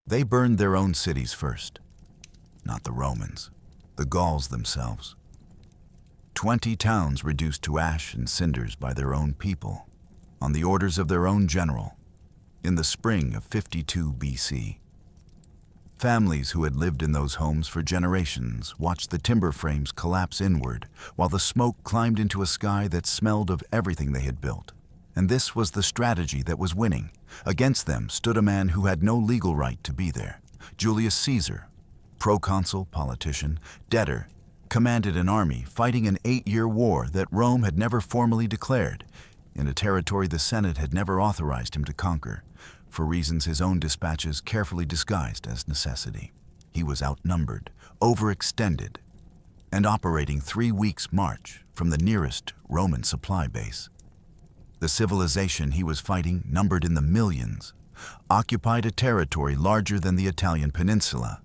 They burned their own cities first, not the Romans, the Gauls themselves. 20 towns reduced to ash and cinders by their own people, on the orders of their own general, in the spring of 52 BC. Families who had lived in those homes for generations watched the timber frames collapse inward while the smoke climbed into a sky that smelled of everything they had built. And this was the strategy that was winning. Against them stood a man who had no legal right to be there. Julius Caesar, proconsul, politician, debtor, commanded an army fighting an 8-year war that Rome had never formally declared, in a territory the Senate had never authorized him to conquer, for reasons his own dispatches carefully disguised as necessity. He was outnumbered, overextended, and operating 3 weeks' march from the nearest Roman supply base. The civilization he was fighting numbered in the millions, occupied a territory larger than the Italian peninsula,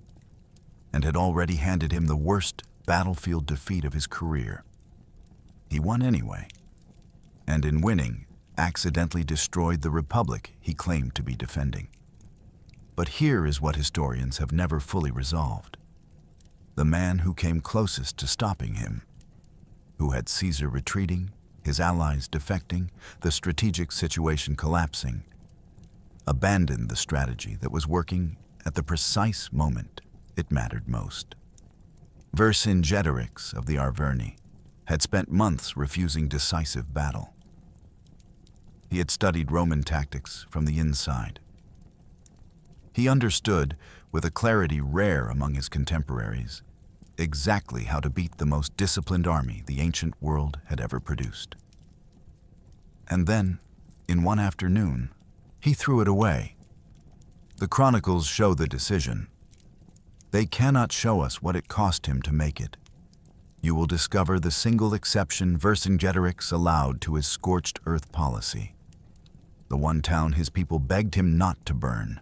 and had already handed him the worst battlefield defeat of his career. He won anyway, and in winning, accidentally destroyed the republic he claimed to be defending. But here is what historians have never fully resolved. The man who came closest to stopping him, who had Caesar retreating, his allies defecting, the strategic situation collapsing, abandoned the strategy that was working at the precise moment it mattered most. Vercingetorix of the Arverni had spent months refusing decisive battle. He had studied Roman tactics from the inside. He understood, with a clarity rare among his contemporaries, exactly how to beat the most disciplined army the ancient world had ever produced. And then, in one afternoon, he threw it away. The chronicles show the decision. They cannot show us what it cost him to make it. You will discover the single exception Vercingetorix allowed to his scorched earth policy, the one town his people begged him not to burn,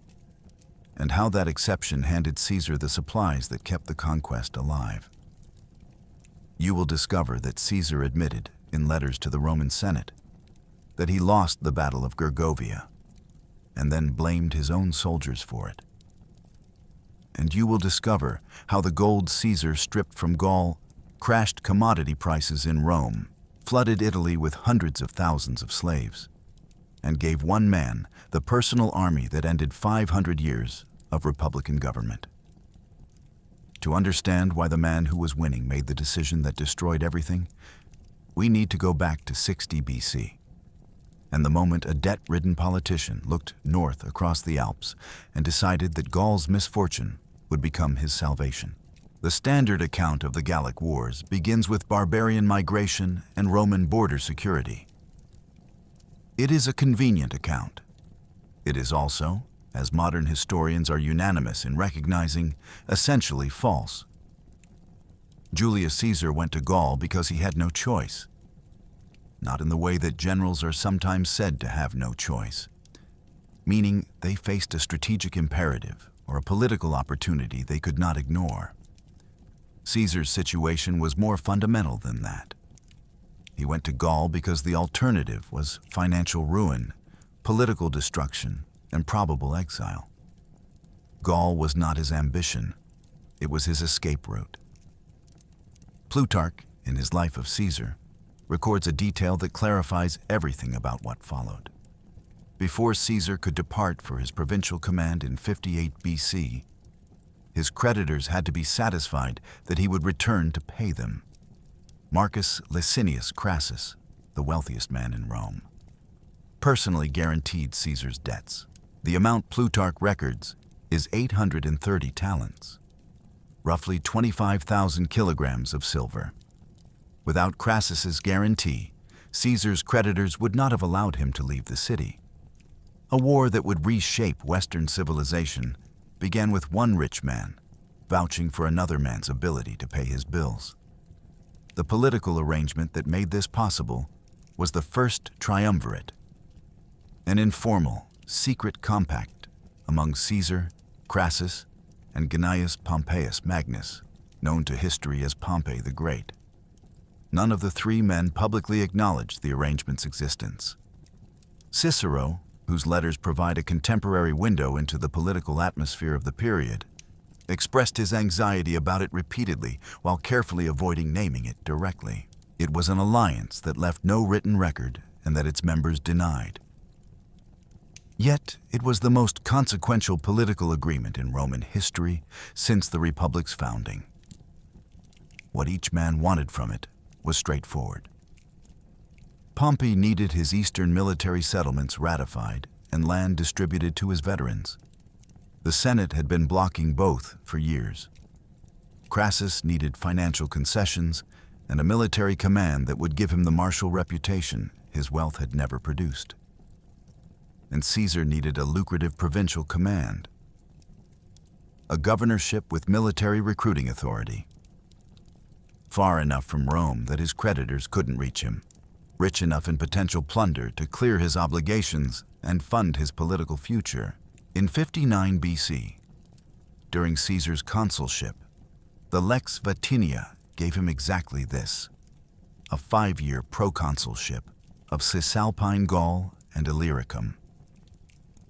and how that exception handed Caesar the supplies that kept the conquest alive. You will discover that Caesar admitted, in letters to the Roman Senate, that he lost the Battle of Gergovia, and then blamed his own soldiers for it. And you will discover how the gold Caesar stripped from Gaul crashed commodity prices in Rome, flooded Italy with hundreds of thousands of slaves, and gave one man the personal army that ended 500 years of republican government. To understand why the man who was winning made the decision that destroyed everything, we need to go back to 60 BC, and the moment a debt-ridden politician looked north across the Alps and decided that Gaul's misfortune would become his salvation. The standard account of the Gallic Wars begins with barbarian migration and Roman border security. It is a convenient account. It is also, as modern historians are unanimous in recognizing, essentially false. Julius Caesar went to Gaul because he had no choice. Not in the way that generals are sometimes said to have no choice, meaning they faced a strategic imperative or a political opportunity they could not ignore. Caesar's situation was more fundamental than that. He went to Gaul because the alternative was financial ruin, political destruction, and probable exile. Gaul was not his ambition, it was his escape route. Plutarch, in his Life of Caesar, records a detail that clarifies everything about what followed. Before Caesar could depart for his provincial command in 58 BC, his creditors had to be satisfied that he would return to pay them. Marcus Licinius Crassus, the wealthiest man in Rome, personally guaranteed Caesar's debts. The amount Plutarch records is 830 talents, roughly 25,000 kilograms of silver. Without Crassus's guarantee, Caesar's creditors would not have allowed him to leave the city. A war that would reshape Western civilization began with one rich man vouching for another man's ability to pay his bills. The political arrangement that made this possible was the First Triumvirate, an informal, secret compact among Caesar, Crassus, and Gnaeus Pompeius Magnus, known to history as Pompey the Great. None of the three men publicly acknowledged the arrangement's existence. Cicero, whose letters provide a contemporary window into the political atmosphere of the period, expressed his anxiety about it repeatedly while carefully avoiding naming it directly. It was an alliance that left no written record and that its members denied. Yet, it was the most consequential political agreement in Roman history since the Republic's founding. What each man wanted from it was straightforward. Pompey needed his eastern military settlements ratified and land distributed to his veterans. The Senate had been blocking both for years. Crassus needed financial concessions and a military command that would give him the martial reputation his wealth had never produced. And Caesar needed a lucrative provincial command, a governorship with military recruiting authority, far enough from Rome that his creditors couldn't reach him, rich enough in potential plunder to clear his obligations and fund his political future. In 59 BC, during Caesar's consulship, the Lex Vatinia gave him exactly this: a 5-year proconsulship of Cisalpine Gaul and Illyricum.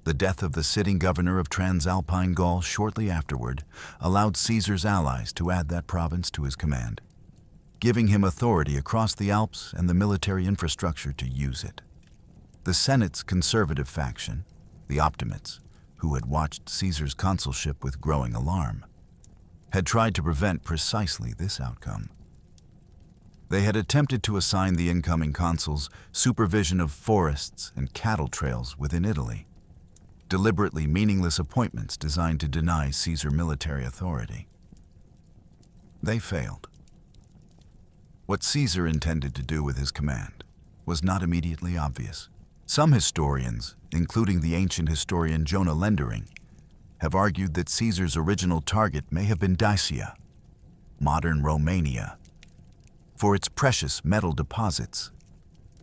The death of the sitting governor of Transalpine Gaul shortly afterward allowed Caesar's allies to add that province to his command, giving him authority across the Alps and the military infrastructure to use it. The Senate's conservative faction, the Optimates, who had watched Caesar's consulship with growing alarm, had tried to prevent precisely this outcome. They had attempted to assign the incoming consuls supervision of forests and cattle trails within Italy, deliberately meaningless appointments designed to deny Caesar military authority. They failed. What Caesar intended to do with his command was not immediately obvious. Some historians, including the ancient historian Jonah Lendering, have argued that Caesar's original target may have been Dacia, modern Romania, for its precious metal deposits,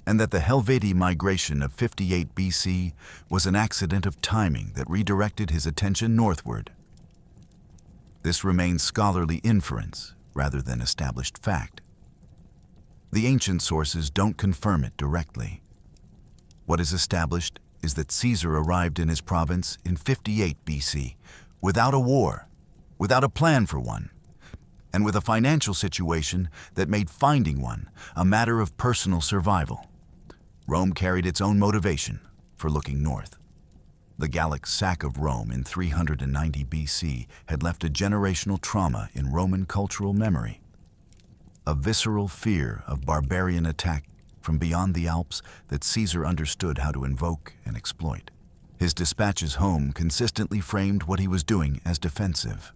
and that the Helveti migration of 58 BC was an accident of timing that redirected his attention northward. This remains scholarly inference rather than established fact. The ancient sources don't confirm it directly. What is established is that Caesar arrived in his province in 58 BC without a war, without a plan for one, and with a financial situation that made finding one a matter of personal survival. Rome carried its own motivation for looking north. The Gallic sack of Rome in 390 BC had left a generational trauma in Roman cultural memory, a visceral fear of barbarian attack from beyond the Alps that Caesar understood how to invoke and exploit. His dispatches home consistently framed what he was doing as defensive,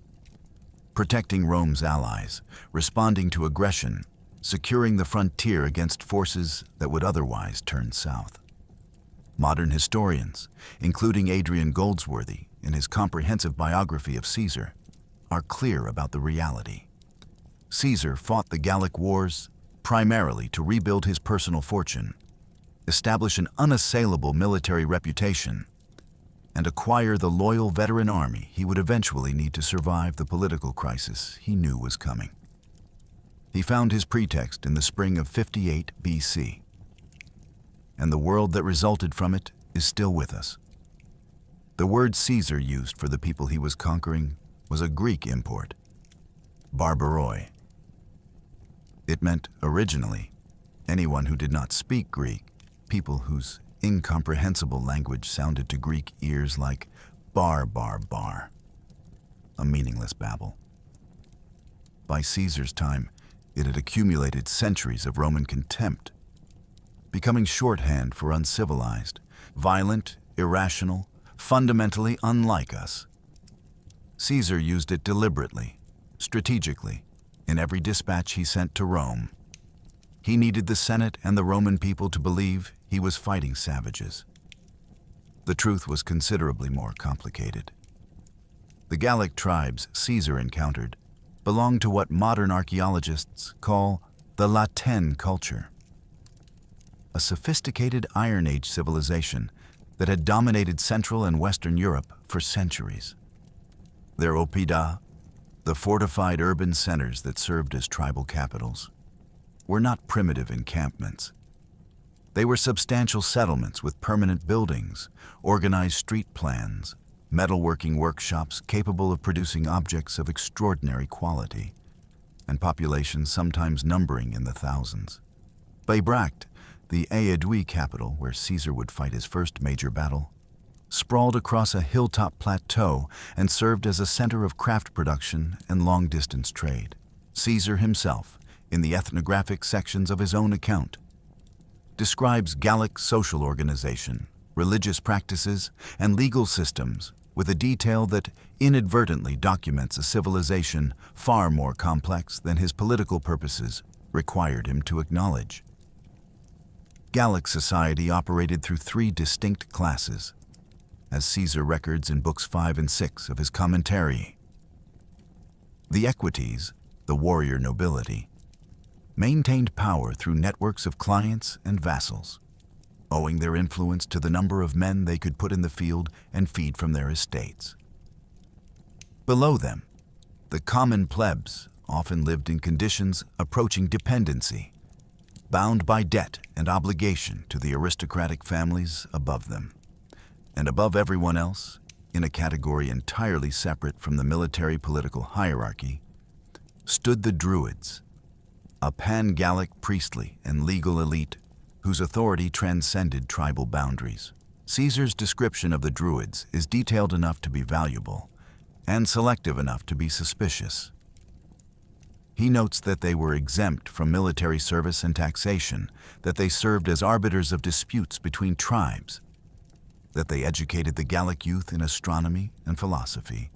protecting Rome's allies, responding to aggression, securing the frontier against forces that would otherwise turn south. Modern historians, including Adrian Goldsworthy in his comprehensive biography of Caesar, are clear about the reality. Caesar fought the Gallic Wars primarily to rebuild his personal fortune, establish an unassailable military reputation, and acquire the loyal veteran army he would eventually need to survive the political crisis he knew was coming. He found his pretext in the spring of 58 BC, and the world that resulted from it is still with us. The word Caesar used for the people he was conquering was a Greek import, barbaroi. It meant, originally, anyone who did not speak Greek, people whose incomprehensible language sounded to Greek ears like bar, a meaningless babble. By Caesar's time, it had accumulated centuries of Roman contempt, becoming shorthand for uncivilized, violent, irrational, fundamentally unlike us. Caesar used it deliberately, strategically, in every dispatch he sent to Rome. He needed the Senate and the Roman people to believe he was fighting savages. The truth was considerably more complicated. The Gallic tribes Caesar encountered belonged to what modern archaeologists call the Latin culture, a sophisticated Iron Age civilization that had dominated Central and Western Europe for centuries. Their oppida, the fortified urban centers that served as tribal capitals, were not primitive encampments. They were substantial settlements with permanent buildings, organized street plans, metalworking workshops capable of producing objects of extraordinary quality, and populations sometimes numbering in the thousands. Baybracht, the Aedui capital where Caesar would fight his first major battle, sprawled across a hilltop plateau and served as a center of craft production and long-distance trade. Caesar himself, in the ethnographic sections of his own account, describes Gallic social organization, religious practices, and legal systems with a detail that inadvertently documents a civilization far more complex than his political purposes required him to acknowledge. Gallic society operated through three distinct classes, as Caesar records in books 5 and 6 of his commentary. The equites, the warrior nobility, maintained power through networks of clients and vassals, owing their influence to the number of men they could put in the field and feed from their estates. Below them, the common plebs often lived in conditions approaching dependency, bound by debt and obligation to the aristocratic families above them. And above everyone else, in a category entirely separate from the military-political hierarchy, stood the Druids, a pan-Gallic priestly and legal elite whose authority transcended tribal boundaries. Caesar's description of the Druids is detailed enough to be valuable and selective enough to be suspicious. He notes that they were exempt from military service and taxation, that they served as arbiters of disputes between tribes, that they educated the Gallic youth in astronomy and philosophy,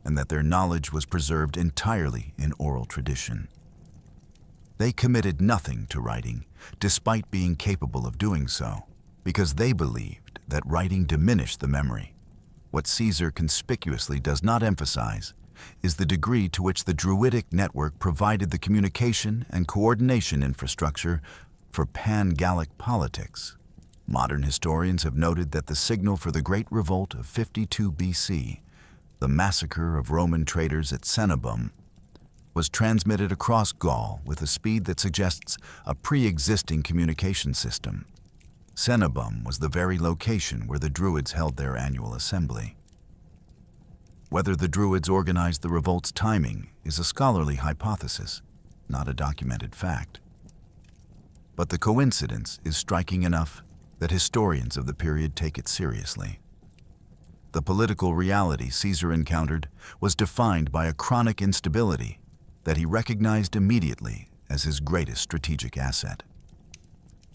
and that their knowledge was preserved entirely in oral tradition. They committed nothing to writing, despite being capable of doing so, because they believed that writing diminished the memory. What Caesar conspicuously does not emphasize is the degree to which the Druidic network provided the communication and coordination infrastructure for pan-Gallic politics. Modern historians have noted that the signal for the Great Revolt of 52 BC, the massacre of Roman traders at Cenabum, was transmitted across Gaul with a speed that suggests a pre-existing communication system. Cenabum was the very location where the Druids held their annual assembly. Whether the Druids organized the revolt's timing is a scholarly hypothesis, not a documented fact. But the coincidence is striking enough that historians of the period take it seriously. The political reality Caesar encountered was defined by a chronic instability that he recognized immediately as his greatest strategic asset.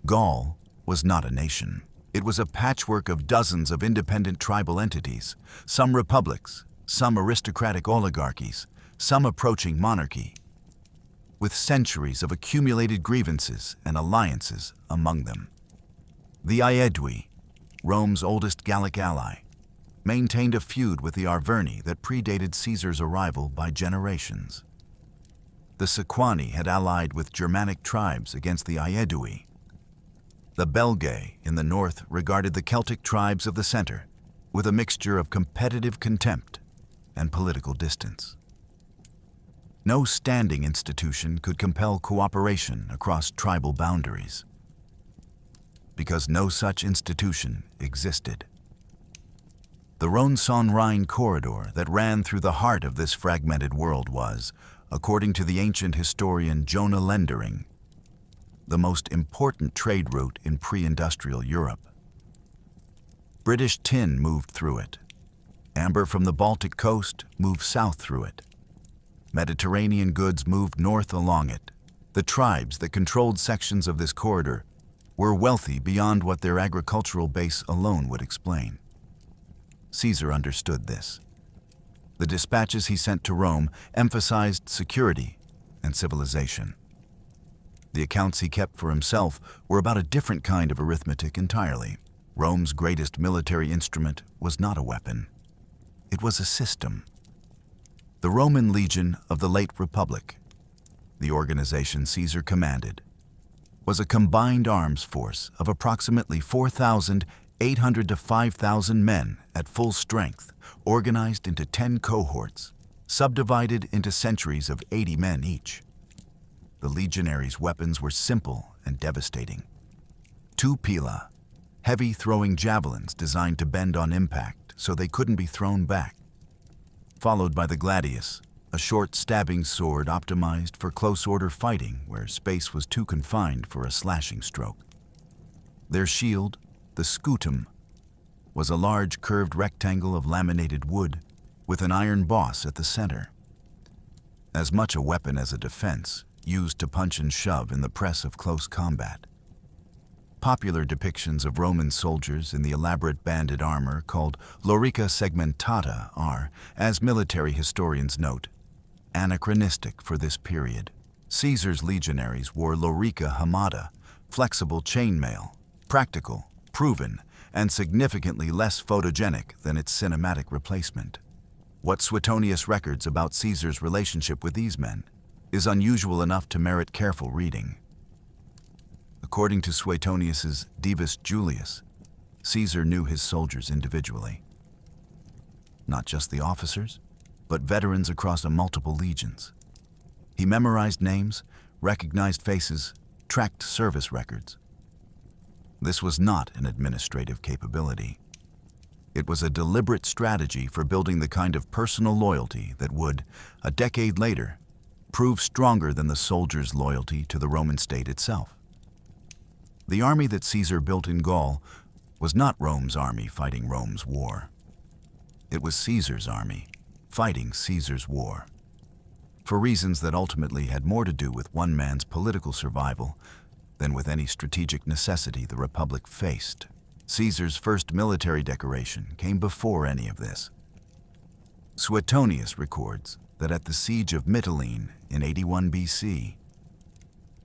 Gaul was not a nation. It was a patchwork of dozens of independent tribal entities, some republics, some aristocratic oligarchies, some approaching monarchy, with centuries of accumulated grievances and alliances among them. The Aedui, Rome's oldest Gallic ally, maintained a feud with the Arverni that predated Caesar's arrival by generations. The Sequani had allied with Germanic tribes against the Aedui. The Belgae in the north regarded the Celtic tribes of the center with a mixture of competitive contempt and political distance. No standing institution could compel cooperation across tribal boundaries, because no such institution existed. The Rhone-Saône-Rhine corridor that ran through the heart of this fragmented world was, according to the ancient historian Jonah Lendering, the most important trade route in pre-industrial Europe. British tin moved through it. Amber from the Baltic coast moved south through it. Mediterranean goods moved north along it. The tribes that controlled sections of this corridor were wealthy beyond what their agricultural base alone would explain. Caesar understood this. The dispatches he sent to Rome emphasized security and civilization. The accounts he kept for himself were about a different kind of arithmetic entirely. Rome's greatest military instrument was not a weapon. It was a system. The Roman legion of the late Republic, the organization Caesar commanded, was a combined arms force of approximately 4,800 to 5,000 men at full strength, organized into 10 cohorts, subdivided into centuries of 80 men each. The legionaries' weapons were simple and devastating. 2 pila, heavy throwing javelins designed to bend on impact so they couldn't be thrown back, followed by the gladius, a short stabbing sword optimized for close-order fighting where space was too confined for a slashing stroke. Their shield, the scutum, was a large curved rectangle of laminated wood with an iron boss at the center. As much a weapon as a defense, used to punch and shove in the press of close combat. Popular depictions of Roman soldiers in the elaborate banded armor called lorica segmentata are, as military historians note, anachronistic for this period. Caesar's legionaries wore lorica hamata, flexible chainmail, practical, proven, and significantly less photogenic than its cinematic replacement. What Suetonius records about Caesar's relationship with these men is unusual enough to merit careful reading. According to Suetonius's Divus Julius, Caesar knew his soldiers individually. Not just the officers, but veterans across multiple legions. He memorized names, recognized faces, tracked service records. This was not an administrative capability. It was a deliberate strategy for building the kind of personal loyalty that would, a decade later, prove stronger than the soldier's loyalty to the Roman state itself. The army that Caesar built in Gaul was not Rome's army fighting Rome's war. It was Caesar's army fighting Caesar's war, for reasons that ultimately had more to do with one man's political survival than with any strategic necessity the Republic faced. Caesar's first military decoration came before any of this. Suetonius records that at the Siege of Mytilene in 81 BC,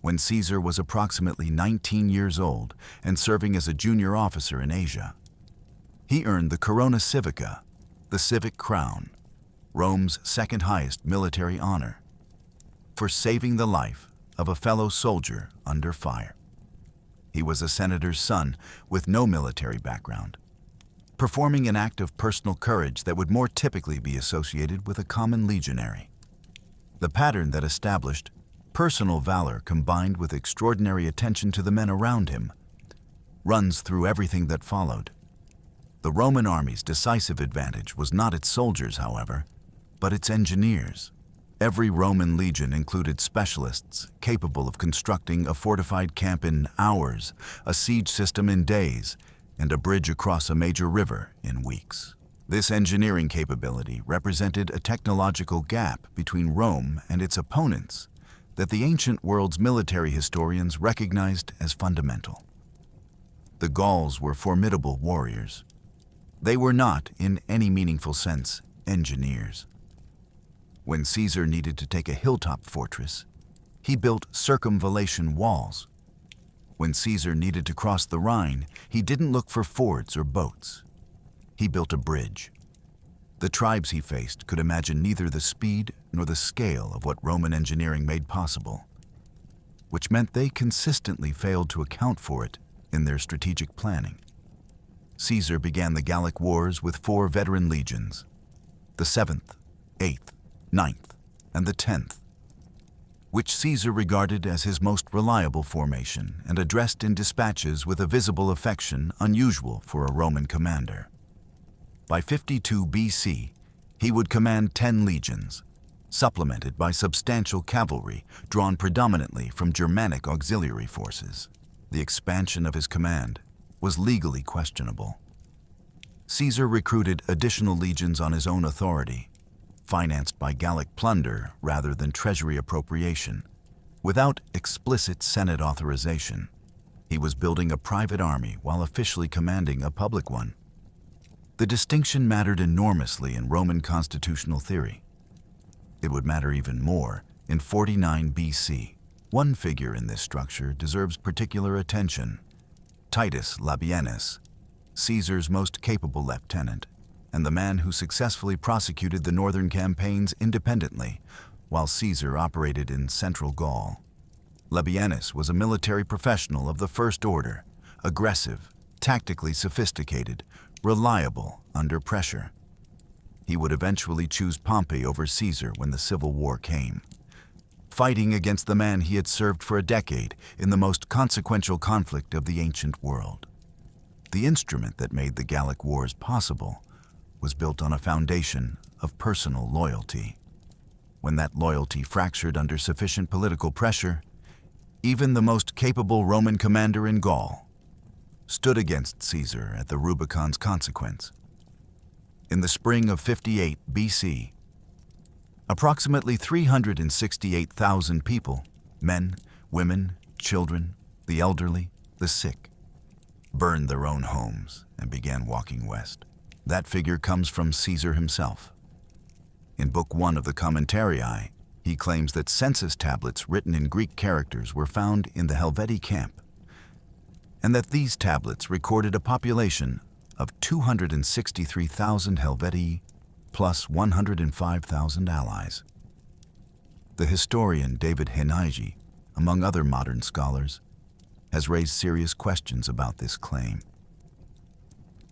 when Caesar was approximately 19 years old and serving as a junior officer in Asia, he earned the Corona Civica, the civic crown, Rome's second highest military honor, for saving the life of a fellow soldier under fire. He was a senator's son with no military background, performing an act of personal courage that would more typically be associated with a common legionary. The pattern that established personal valor combined with extraordinary attention to the men around him runs through everything that followed. The Roman army's decisive advantage was not its soldiers, however, but its engineers. Every Roman legion included specialists capable of constructing a fortified camp in hours, a siege system in days, and a bridge across a major river in weeks. This engineering capability represented a technological gap between Rome and its opponents that the ancient world's military historians recognized as fundamental. The Gauls were formidable warriors. They were not, in any meaningful sense, engineers. When Caesar needed to take a hilltop fortress, he built circumvallation walls. When Caesar needed to cross the Rhine, he didn't look for fords or boats. He built a bridge. The tribes he faced could imagine neither the speed nor the scale of what Roman engineering made possible, which meant they consistently failed to account for it in their strategic planning. Caesar began the Gallic Wars with 4 veteran legions, the 7th, 8th, 9th, and the 10th, which Caesar regarded as his most reliable formation and addressed in dispatches with a visible affection unusual for a Roman commander. By 52 BC, he would command 10 legions, supplemented by substantial cavalry drawn predominantly from Germanic auxiliary forces. The expansion of his command was legally questionable. Caesar recruited additional legions on his own authority, financed by Gallic plunder rather than treasury appropriation, without explicit Senate authorization. He was building a private army while officially commanding a public one. The distinction mattered enormously in Roman constitutional theory. It would matter even more in 49 BC. One figure in this structure deserves particular attention: Titus Labienus, Caesar's most capable lieutenant, and the man who successfully prosecuted the northern campaigns independently while Caesar operated in central Gaul. Labienus was a military professional of the first order, aggressive, tactically sophisticated, reliable under pressure. He would eventually choose Pompey over Caesar when the Civil War came. fighting against the man he had served for a decade in the most consequential conflict of the ancient world. The instrument that made the Gallic Wars possible was built on a foundation of personal loyalty. When that loyalty fractured under sufficient political pressure, even the most capable Roman commander in Gaul stood against Caesar at the Rubicon's consequence. In the spring of 58 BC, approximately 368,000 people, men, women, children, the elderly, the sick, burned their own homes and began walking west. That figure comes from Caesar himself. In Book 1 of the Commentarii, he claims that census tablets written in Greek characters were found in the Helveti camp, and that these tablets recorded a population of 263,000 Helveti plus 105,000 allies. The historian David Henige, among other modern scholars, has raised serious questions about this claim,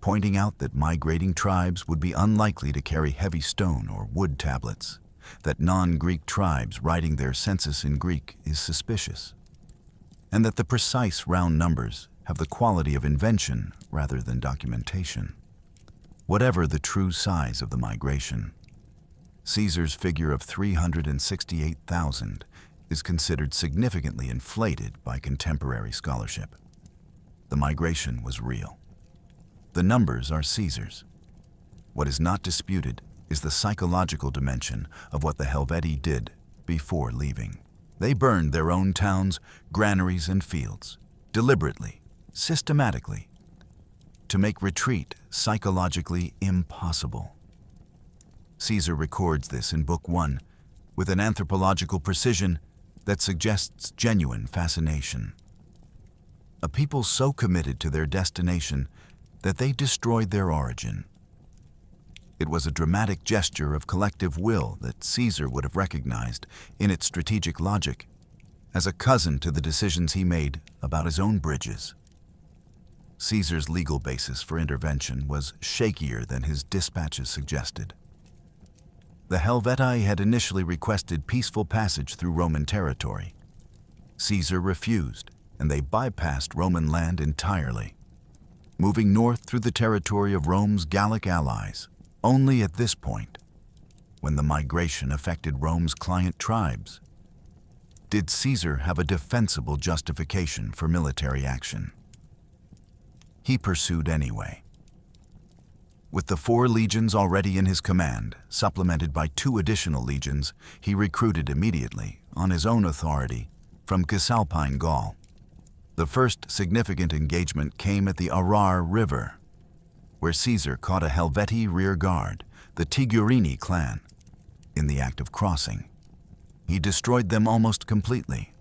pointing out that migrating tribes would be unlikely to carry heavy stone or wood tablets, that non-Greek tribes writing their census in Greek is suspicious, and that the precise round numbers have the quality of invention rather than documentation. Whatever the true size of the migration, Caesar's figure of 368,000 is considered significantly inflated by contemporary scholarship. The migration was real. The numbers are Caesar's. What is not disputed is the psychological dimension of what the Helveti did before leaving. They burned their own towns, granaries, and fields, deliberately, systematically, to make retreat psychologically impossible. Caesar records this in Book 1 with an anthropological precision that suggests genuine fascination. A people so committed to their destination that they destroyed their origin. It was a dramatic gesture of collective will that Caesar would have recognized in its strategic logic as a cousin to the decisions he made about his own bridges. Caesar's legal basis for intervention was shakier than his dispatches suggested. The Helveti had initially requested peaceful passage through Roman territory. Caesar refused, and they bypassed Roman land entirely, moving north through the territory of Rome's Gallic allies. Only at this point, when the migration affected Rome's client tribes, did Caesar have a defensible justification for military action. He pursued anyway. With the 4 legions already in his command, supplemented by 2 additional legions, he recruited immediately, on his own authority, from Cisalpine Gaul. The first significant engagement came at the Arar River, where Caesar caught a Helveti rear guard, the Tigurini clan, in the act of crossing. He destroyed them almost completely,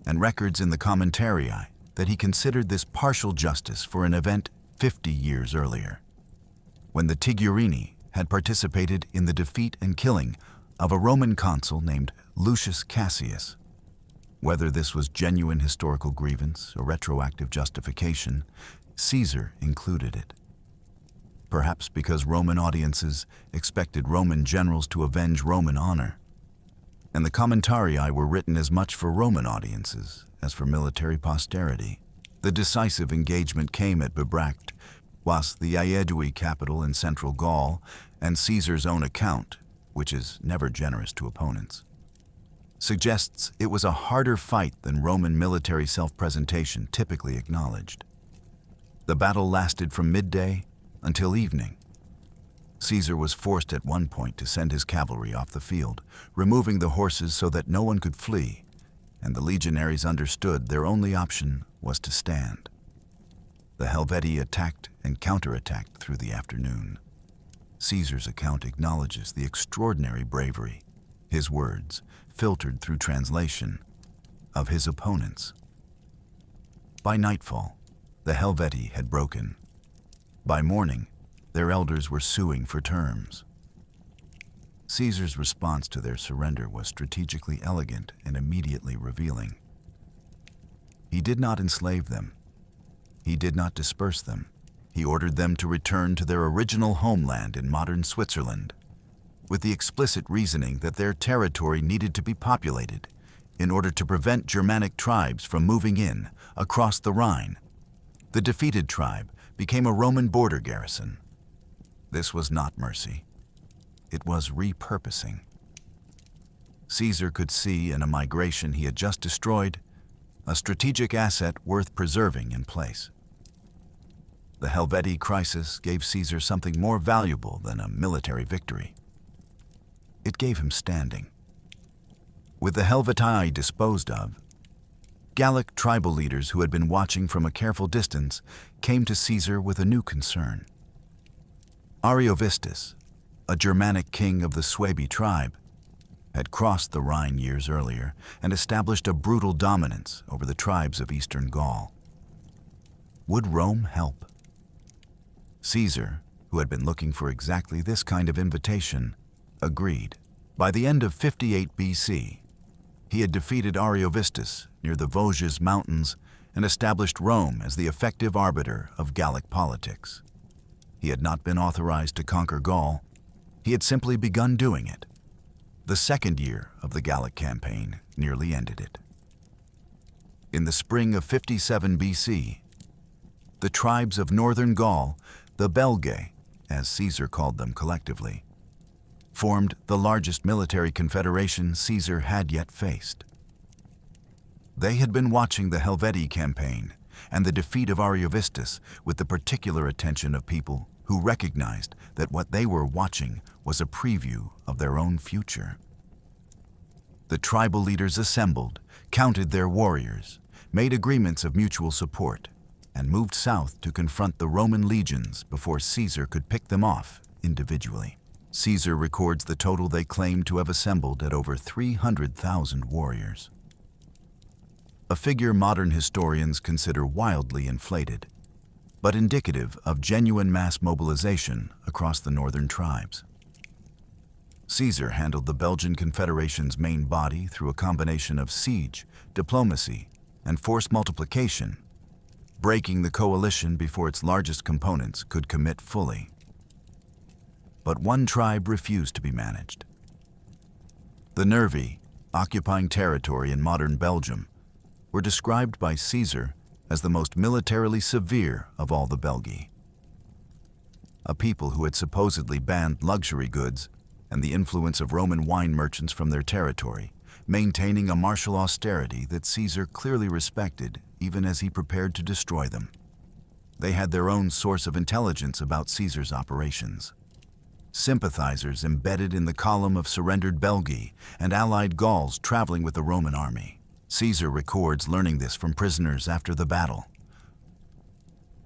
and records in the Commentarii that he considered this partial justice for an event 50 years earlier, when the Tigurini had participated in the defeat and killing of a Roman consul named Lucius Cassius. Whether this was genuine historical grievance or retroactive justification, Caesar included it. Perhaps because Roman audiences expected Roman generals to avenge Roman honor, and the Commentarii were written as much for Roman audiences as for military posterity. The decisive engagement came at Bibracte, whilst the Aedui capital in central Gaul, and Caesar's own account, which is never generous to opponents, suggests it was a harder fight than Roman military self-presentation typically acknowledged. The battle lasted from midday until evening. Caesar was forced at one point to send his cavalry off the field, removing the horses so that no one could flee, and the legionaries understood their only option was to stand. The Helveti attacked and counterattacked through the afternoon. Caesar's account acknowledges the extraordinary bravery, his words, filtered through translation, of his opponents. By nightfall, the Helveti had broken. By morning, their elders were suing for terms. Caesar's response to their surrender was strategically elegant and immediately revealing. He did not enslave them. He did not disperse them. He ordered them to return to their original homeland in modern Switzerland, with the explicit reasoning that their territory needed to be populated in order to prevent Germanic tribes from moving in across the Rhine. The defeated tribe became a Roman border garrison. This was not mercy. It was repurposing. Caesar could see in a migration he had just destroyed a strategic asset worth preserving in place. The Helveti crisis gave Caesar something more valuable than a military victory. It gave him standing. With the Helveti disposed of, Gallic tribal leaders who had been watching from a careful distance came to Caesar with a new concern. Ariovistus, a Germanic king of the Suebi tribe, had crossed the Rhine years earlier and established a brutal dominance over the tribes of eastern Gaul. Would Rome help? Caesar, who had been looking for exactly this kind of invitation, agreed. By the end of 58 BC, he had defeated Ariovistus near the Vosges Mountains and established Rome as the effective arbiter of Gallic politics. He had not been authorized to conquer Gaul. He had simply begun doing it. The second year of the Gallic campaign nearly ended it. In the spring of 57 BC, the tribes of northern Gaul, the Belgae, as Caesar called them collectively, formed the largest military confederation Caesar had yet faced. They had been watching the Helveti campaign and the defeat of Ariovistus with the particular attention of people who recognized that what they were watching was a preview of their own future. The tribal leaders assembled, counted their warriors, made agreements of mutual support, and moved south to confront the Roman legions before Caesar could pick them off individually. Caesar records the total they claimed to have assembled at over 300,000 warriors. A figure modern historians consider wildly inflated, but indicative of genuine mass mobilization across the northern tribes. Caesar handled the Belgian Confederation's main body through a combination of siege, diplomacy, and force multiplication, breaking the coalition before its largest components could commit fully. But one tribe refused to be managed. The Nervi, occupying territory in modern Belgium, were described by Caesar as the most militarily severe of all the Belgae. A people who had supposedly banned luxury goods and the influence of Roman wine merchants from their territory, maintaining a martial austerity that Caesar clearly respected even as he prepared to destroy them. They had their own source of intelligence about Caesar's operations. Sympathizers embedded in the column of surrendered Belgae and allied Gauls traveling with the Roman army. Caesar records learning this from prisoners after the battle.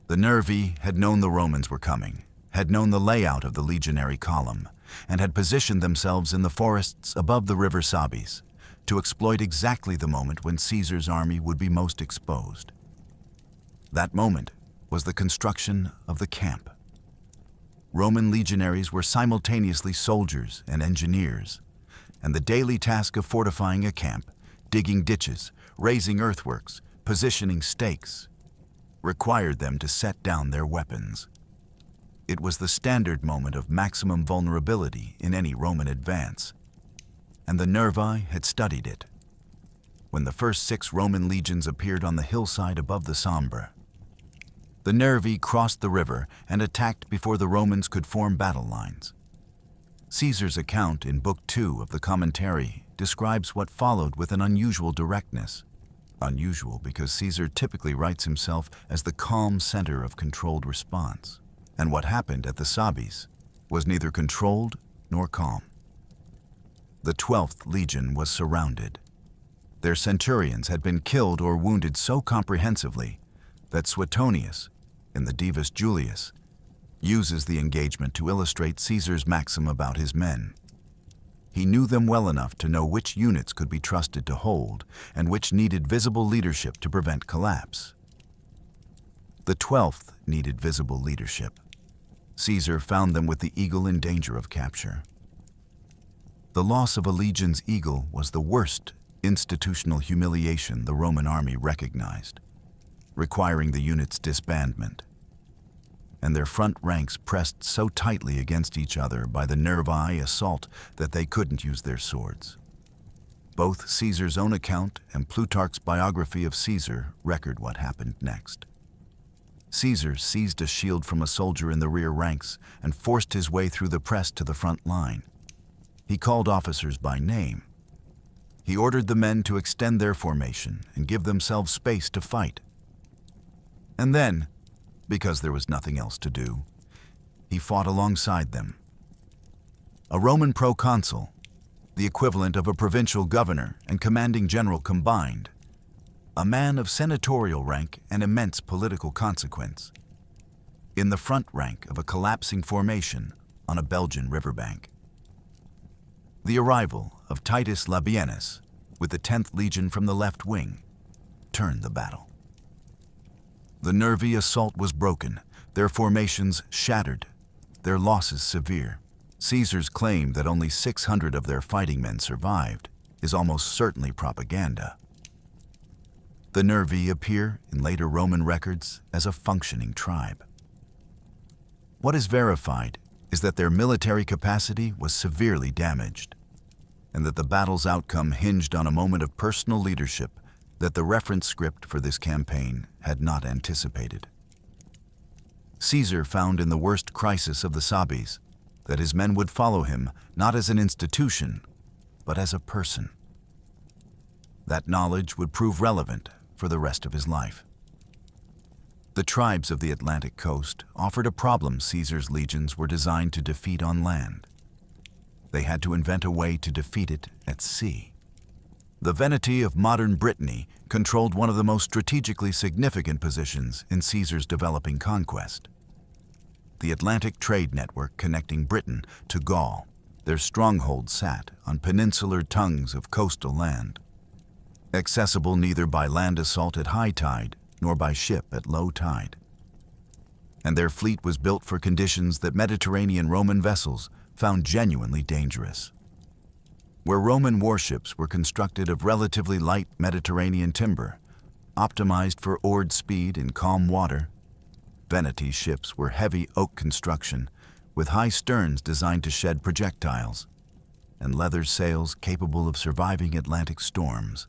The Nervi had known the Romans were coming, had known the layout of the legionary column, and had positioned themselves in the forests above the river Sabis to exploit exactly the moment when Caesar's army would be most exposed. That moment was the construction of the camp. Roman legionaries were simultaneously soldiers and engineers, and the daily task of fortifying a camp, digging ditches, raising earthworks, positioning stakes, required them to set down their weapons. It was the standard moment of maximum vulnerability in any Roman advance, and the Nervi had studied it. When the first 6 Roman legions appeared on the hillside above the Sambre, the Nervi crossed the river and attacked before the Romans could form battle lines. Caesar's account in Book 2 of the Commentary describes what followed with an unusual directness. Unusual because Caesar typically writes himself as the calm center of controlled response. And what happened at the Sabis was neither controlled nor calm. The 12th Legion was surrounded. Their centurions had been killed or wounded so comprehensively that Suetonius, in the Divus Julius, uses the engagement to illustrate Caesar's maxim about his men. He knew them well enough to know which units could be trusted to hold and which needed visible leadership to prevent collapse. The 12th needed visible leadership. Caesar found them with the eagle in danger of capture. The loss of a legion's eagle was the worst institutional humiliation the Roman army recognized, requiring the unit's disbandment. And their front ranks pressed so tightly against each other by the Nervi assault that they couldn't use their swords. Both Caesar's own account and Plutarch's biography of Caesar record what happened next. Caesar seized a shield from a soldier in the rear ranks and forced his way through the press to the front line. He called officers by name. He ordered the men to extend their formation and give themselves space to fight. And then, because there was nothing else to do, he fought alongside them. A Roman proconsul, the equivalent of a provincial governor and commanding general combined, a man of senatorial rank and immense political consequence, in the front rank of a collapsing formation on a Belgian riverbank. The arrival of Titus Labienus, with the 10th Legion from the left wing, turned the battle. The nervy assault was broken, their formations shattered, their losses severe. Caesar's claim that only 600 of their fighting men survived is almost certainly propaganda. The Nervi appear in later Roman records as a functioning tribe. What is verified is that their military capacity was severely damaged, and that the battle's outcome hinged on a moment of personal leadership that the reference script for this campaign had not anticipated. Caesar found in the worst crisis of the Sabis that his men would follow him not as an institution, but as a person. That knowledge would prove relevant for the rest of his life. The tribes of the Atlantic coast offered a problem Caesar's legions were designed to defeat on land. They had to invent a way to defeat it at sea. The Veneti of modern Brittany controlled one of the most strategically significant positions in Caesar's developing conquest. The Atlantic trade network connecting Britain to Gaul, their stronghold sat on peninsular tongues of coastal land, accessible neither by land assault at high tide nor by ship at low tide. And their fleet was built for conditions that Mediterranean Roman vessels found genuinely dangerous. Where Roman warships were constructed of relatively light Mediterranean timber, optimized for oared speed in calm water, Veneti's ships were heavy oak construction with high sterns designed to shed projectiles and leather sails capable of surviving Atlantic storms.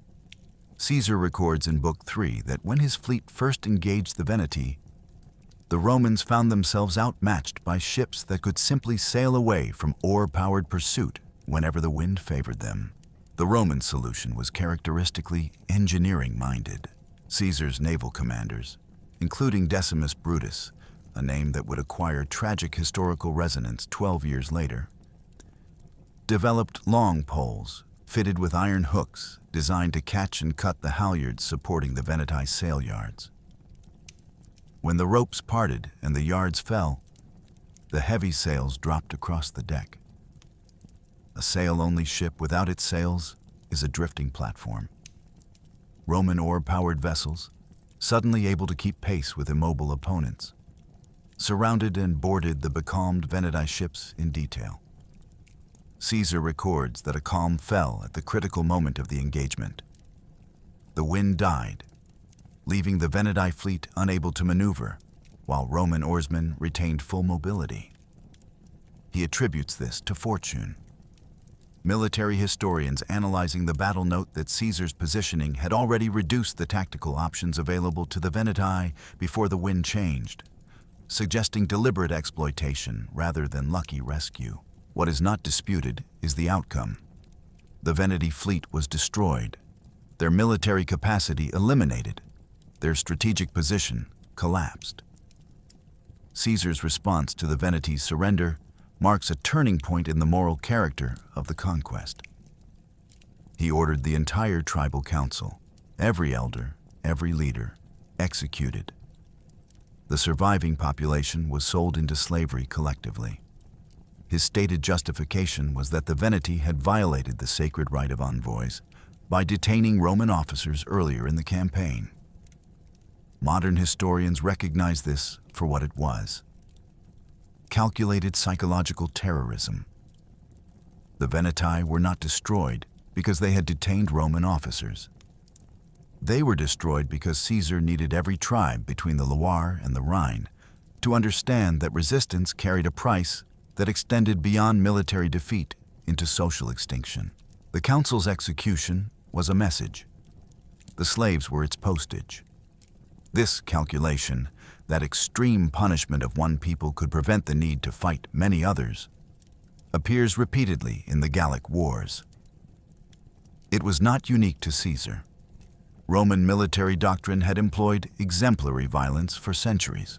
Caesar records in Book 3 that when his fleet first engaged the Veneti, the Romans found themselves outmatched by ships that could simply sail away from oar-powered pursuit whenever the wind favored them. The Roman solution was characteristically engineering-minded. Caesar's naval commanders, including Decimus Brutus, a name that would acquire tragic historical resonance 12 years later, developed long poles fitted with iron hooks designed to catch and cut the halyards supporting the Veneti sail yards. When the ropes parted and the yards fell, the heavy sails dropped across the deck. A sail-only ship without its sails is a drifting platform. Roman oar-powered vessels, suddenly able to keep pace with immobile opponents, surrounded and boarded the becalmed Veneti ships in detail. Caesar records that a calm fell at the critical moment of the engagement. The wind died, leaving the Veneti fleet unable to maneuver, while Roman oarsmen retained full mobility. He attributes this to fortune. Military historians analyzing the battle note that Caesar's positioning had already reduced the tactical options available to the Veneti before the wind changed, suggesting deliberate exploitation rather than lucky rescue. What is not disputed is the outcome. The Veneti fleet was destroyed, their military capacity eliminated, their strategic position collapsed. Caesar's response to the Veneti's surrender marks a turning point in the moral character of the conquest. He ordered the entire tribal council, every elder, every leader, executed. The surviving population was sold into slavery collectively. His stated justification was that the Veneti had violated the sacred right of envoys by detaining Roman officers earlier in the campaign. Modern historians recognize this for what it was: calculated psychological terrorism. The Veneti were not destroyed because they had detained Roman officers. They were destroyed because Caesar needed every tribe between the Loire and the Rhine to understand that resistance carried a price that extended beyond military defeat into social extinction. The council's execution was a message. The slaves were its postage. This calculation, that extreme punishment of one people could prevent the need to fight many others, appears repeatedly in the Gallic wars. It was not unique to Caesar. Roman military doctrine had employed exemplary violence for centuries.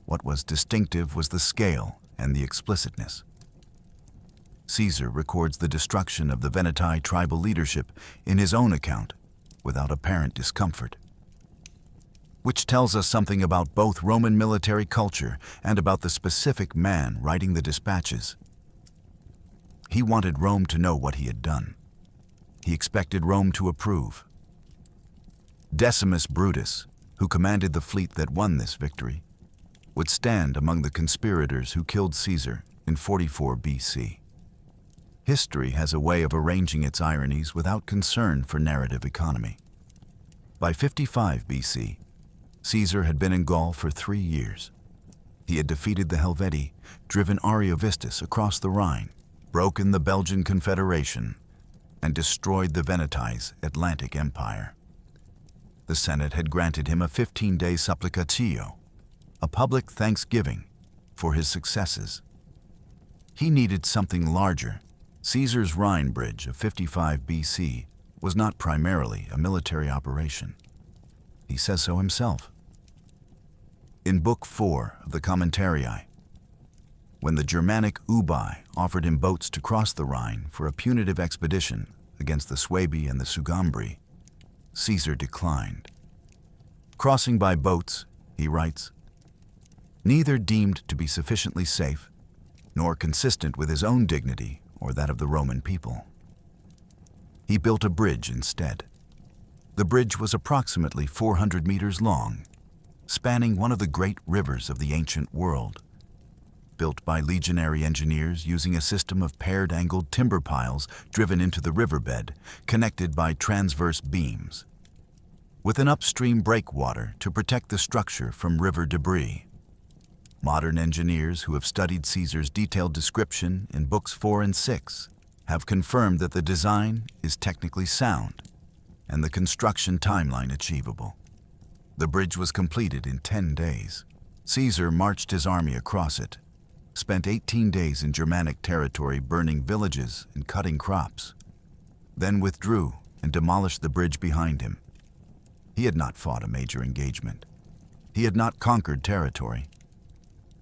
What was distinctive was the scale and the explicitness. Caesar records the destruction of the Veneti tribal leadership in his own account without apparent discomfort, which tells us something about both Roman military culture and about the specific man writing the dispatches. He wanted Rome to know what he had done. He expected Rome to approve. Decimus Brutus, who commanded the fleet that won this victory, would stand among the conspirators who killed Caesar in 44 BC. History has a way of arranging its ironies without concern for narrative economy. By 55 BC, Caesar had been in Gaul for 3 years. He had defeated the Helveti, driven Ariovistus across the Rhine, broken the Belgian Confederation, and destroyed the Veneti's Atlantic Empire. The Senate had granted him a 15-day supplicatio, a public thanksgiving for his successes. He needed something larger. Caesar's Rhine Bridge of 55 BC was not primarily a military operation. He says so himself. In Book 4 of the Commentarii, when the Germanic Ubai offered him boats to cross the Rhine for a punitive expedition against the Suebi and the Sugambri, Caesar declined. Crossing by boats, he writes, neither deemed to be sufficiently safe, nor consistent with his own dignity or that of the Roman people. He built a bridge instead. The bridge was approximately 400 meters long, spanning one of the great rivers of the ancient world. Built by legionary engineers using a system of paired angled timber piles driven into the riverbed, connected by transverse beams, with an upstream breakwater to protect the structure from river debris. Modern engineers who have studied Caesar's detailed description in Books 4 and 6 have confirmed that the design is technically sound and the construction timeline achievable. The bridge was completed in 10 days. Caesar marched his army across it, spent 18 days in Germanic territory burning villages and cutting crops, then withdrew and demolished the bridge behind him. He had not fought a major engagement. He had not conquered territory.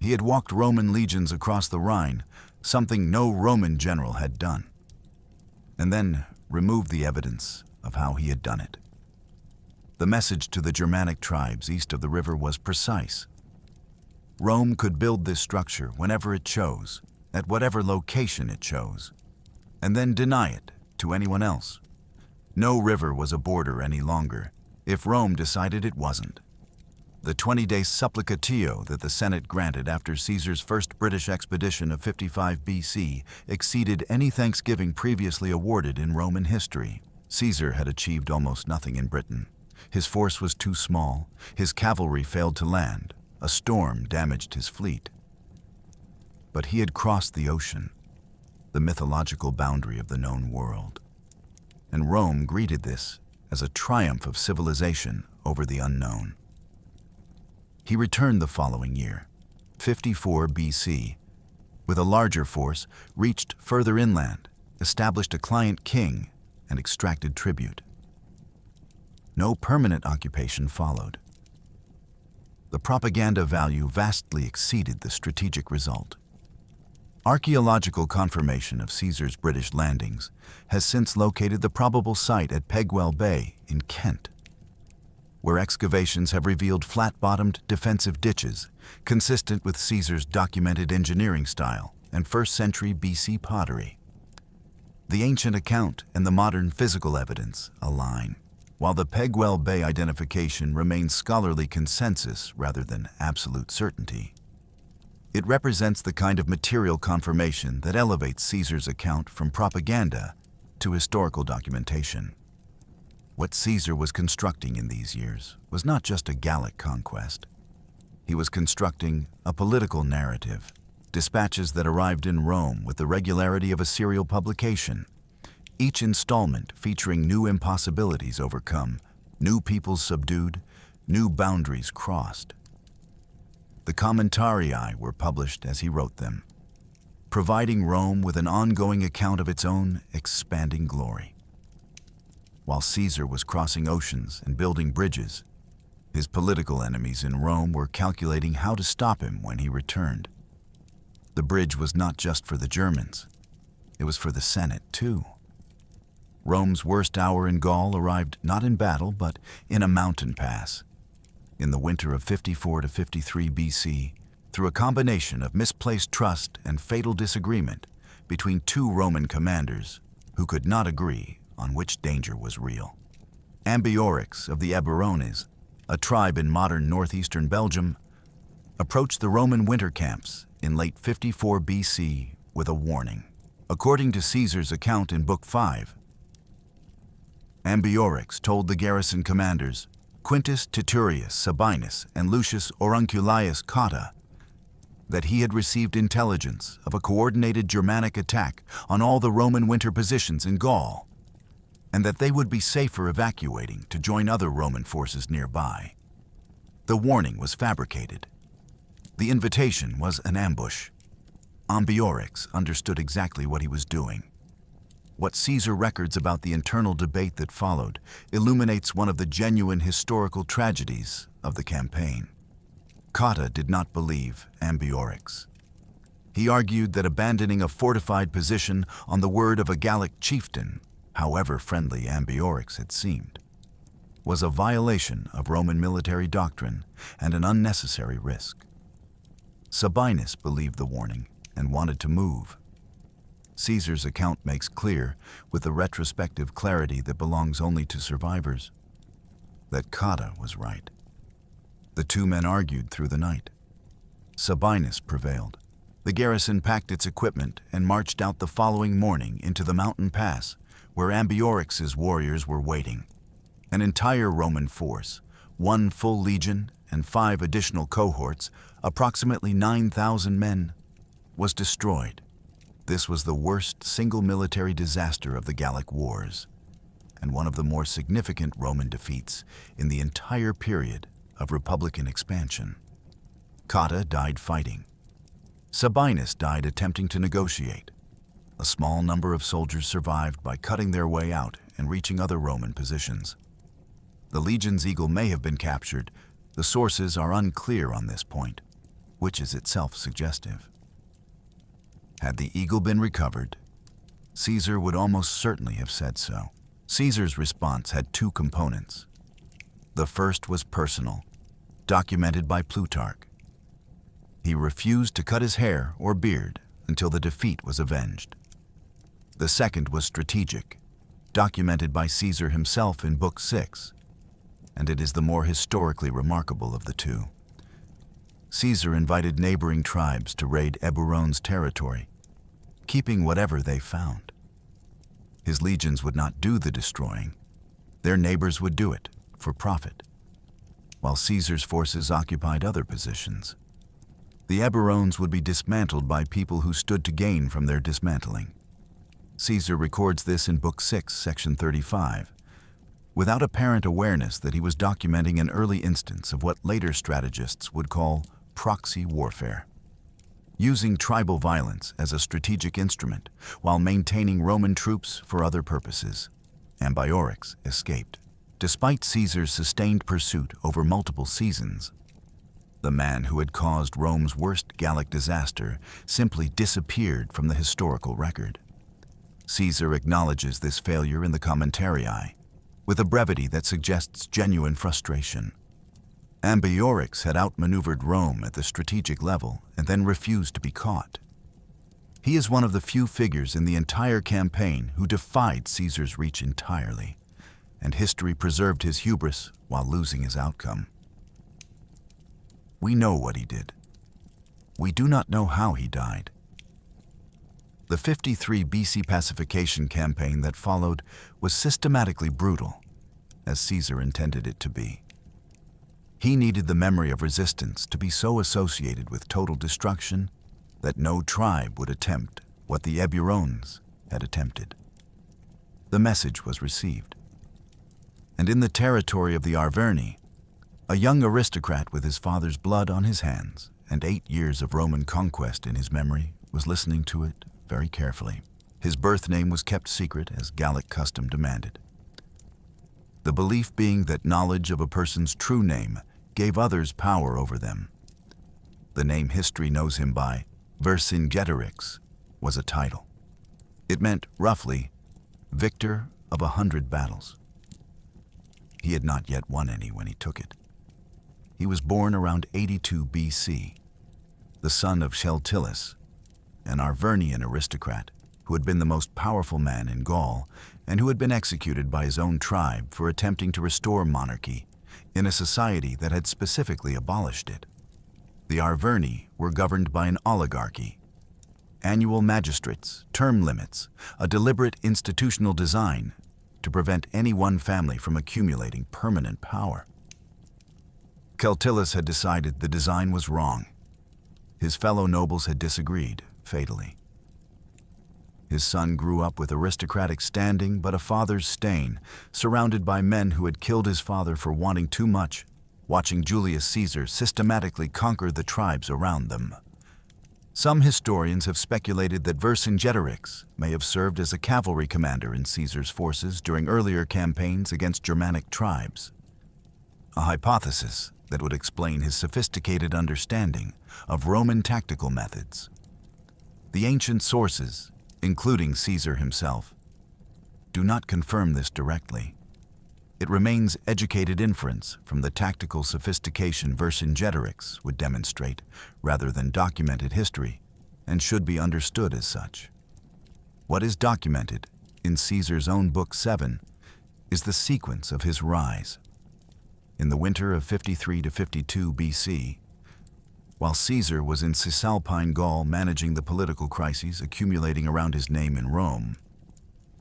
He had walked Roman legions across the Rhine, something no Roman general had done, and then removed the evidence of how he had done it. The message to the Germanic tribes east of the river was precise. Rome could build this structure whenever it chose, at whatever location it chose, and then deny it to anyone else. No river was a border any longer, if Rome decided it wasn't. The 20-day supplicatio that the Senate granted after Caesar's first British expedition of 55 BC exceeded any thanksgiving previously awarded in Roman history. Caesar had achieved almost nothing in Britain. His force was too small, his cavalry failed to land, a storm damaged his fleet. But he had crossed the ocean, the mythological boundary of the known world. And Rome greeted this as a triumph of civilization over the unknown. He returned the following year, 54 BC, with a larger force, reached further inland, established a client king, and extracted tribute. No permanent occupation followed. The propaganda value vastly exceeded the strategic result. Archaeological confirmation of Caesar's British landings has since located the probable site at Pegwell Bay in Kent, where excavations have revealed flat-bottomed defensive ditches consistent with Caesar's documented engineering style and 1st century BC pottery. The ancient account and the modern physical evidence align, while the Pegwell Bay identification remains scholarly consensus rather than absolute certainty. It represents the kind of material confirmation that elevates Caesar's account from propaganda to historical documentation. What Caesar was constructing in these years was not just a Gallic conquest. He was constructing a political narrative, dispatches that arrived in Rome with the regularity of a serial publication, each installment featuring new impossibilities overcome, new peoples subdued, new boundaries crossed. The commentarii were published as he wrote them, providing Rome with an ongoing account of its own expanding glory. While Caesar was crossing oceans and building bridges, his political enemies in Rome were calculating how to stop him when he returned. The bridge was not just for the Germans, it was for the Senate too. Rome's worst hour in Gaul arrived not in battle, but in a mountain pass. In the winter of 54 to 53 BC, through a combination of misplaced trust and fatal disagreement between two Roman commanders who could not agree on which danger was real. Ambiorix of the Eburones, a tribe in modern northeastern Belgium, approached the Roman winter camps in late 54 BC with a warning. According to Caesar's account in Book 5, Ambiorix told the garrison commanders, Quintus Titurius Sabinus and Lucius Aurunculeius Cotta, that he had received intelligence of a coordinated Germanic attack on all the Roman winter positions in Gaul, and that they would be safer evacuating to join other Roman forces nearby. The warning was fabricated. The invitation was an ambush. Ambiorix understood exactly what he was doing. What Caesar records about the internal debate that followed illuminates one of the genuine historical tragedies of the campaign. Cotta did not believe Ambiorix. He argued that abandoning a fortified position on the word of a Gallic chieftain, however friendly Ambiorix had seemed, was a violation of Roman military doctrine and an unnecessary risk. Sabinus believed the warning and wanted to move. Caesar's account makes clear, with the retrospective clarity that belongs only to survivors, that Cotta was right. The two men argued through the night. Sabinus prevailed. The garrison packed its equipment and marched out the following morning into the mountain pass, where Ambiorix's warriors were waiting. An entire Roman force, 1 full legion and 5 additional cohorts, approximately 9,000 men, was destroyed. This was the worst single military disaster of the Gallic Wars, and one of the more significant Roman defeats in the entire period of Republican expansion. Cotta died fighting. Sabinus died attempting to negotiate. A small number of soldiers survived by cutting their way out and reaching other Roman positions. The legion's eagle may have been captured. The sources are unclear on this point, which is itself suggestive. Had the eagle been recovered, Caesar would almost certainly have said so. Caesar's response had 2 components. The first was personal, documented by Plutarch. He refused to cut his hair or beard until the defeat was avenged. The second was strategic, documented by Caesar himself in Book 6, and it is the more historically remarkable of the two. Caesar invited neighboring tribes to raid Eburone's territory, keeping whatever they found. His legions would not do the destroying. Their neighbors would do it for profit, while Caesar's forces occupied other positions. The Eburones would be dismantled by people who stood to gain from their dismantling. Caesar records this in Book 6, Section 35, without apparent awareness that he was documenting an early instance of what later strategists would call proxy warfare, using tribal violence as a strategic instrument while maintaining Roman troops for other purposes. Ambiorix escaped. Despite Caesar's sustained pursuit over multiple seasons, the man who had caused Rome's worst Gallic disaster simply disappeared from the historical record. Caesar acknowledges this failure in the commentarii, with a brevity that suggests genuine frustration. Ambiorix had outmaneuvered Rome at the strategic level and then refused to be caught. He is one of the few figures in the entire campaign who defied Caesar's reach entirely, and history preserved his hubris while losing his outcome. We know what he did. We do not know how he died. The 53 BC pacification campaign that followed was systematically brutal, as Caesar intended it to be. He needed the memory of resistance to be so associated with total destruction that no tribe would attempt what the Eburones had attempted. the message was received. And in the territory of the Arverni, a young aristocrat with his father's blood on his hands and 8 years of Roman conquest in his memory was listening to it very carefully. His birth name was kept secret as Gallic custom demanded. The belief being that knowledge of a person's true name gave others power over them. The name history knows him by, Vercingetorix, was a title. It meant, roughly, victor of 100 battles. He had not yet won any when he took it. He was born around 82 BC, the son of Julius, an Arvernian aristocrat who had been the most powerful man in Gaul and who had been executed by his own tribe for attempting to restore monarchy in a society that had specifically abolished it. The Arverni were governed by an oligarchy, annual magistrates, term limits, a deliberate institutional design to prevent any one family from accumulating permanent power. Julius had decided the design was wrong. His fellow nobles had disagreed, fatally. His son grew up with aristocratic standing but a father's stain, surrounded by men who had killed his father for wanting too much, watching Julius Caesar systematically conquer the tribes around them. Some historians have speculated that Vercingetorix may have served as a cavalry commander in Caesar's forces during earlier campaigns against Germanic tribes. A hypothesis that would explain his sophisticated understanding of Roman tactical methods. The ancient sources, including Caesar himself, do not confirm this directly. It remains educated inference from the tactical sophistication Vercingetorix would demonstrate, rather than documented history, and should be understood as such. What is documented in Caesar's own Book 7 is the sequence of his rise. In the winter of 53 to 52 BC, while Caesar was in Cisalpine Gaul managing the political crises accumulating around his name in Rome,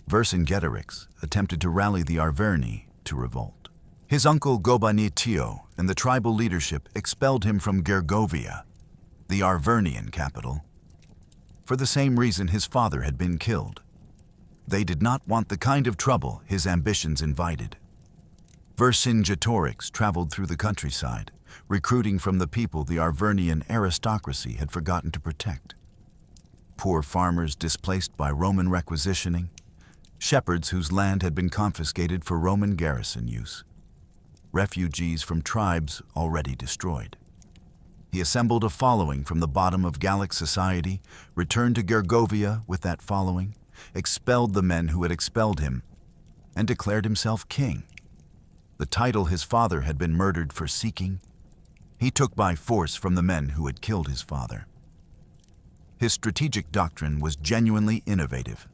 Vercingetorix attempted to rally the Arverni to revolt. His uncle Gobanitio and the tribal leadership expelled him from Gergovia, the Arvernian capital, for the same reason his father had been killed. They did not want the kind of trouble his ambitions invited. Vercingetorix traveled through the countryside, recruiting from the people the Arvernian aristocracy had forgotten to protect. Poor farmers displaced by Roman requisitioning, shepherds whose land had been confiscated for Roman garrison use, refugees from tribes already destroyed. He assembled a following from the bottom of Gallic society, returned to Gergovia with that following, expelled the men who had expelled him, and declared himself king. The title his father had been murdered for seeking, he took by force from the men who had killed his father. His strategic doctrine was genuinely innovative.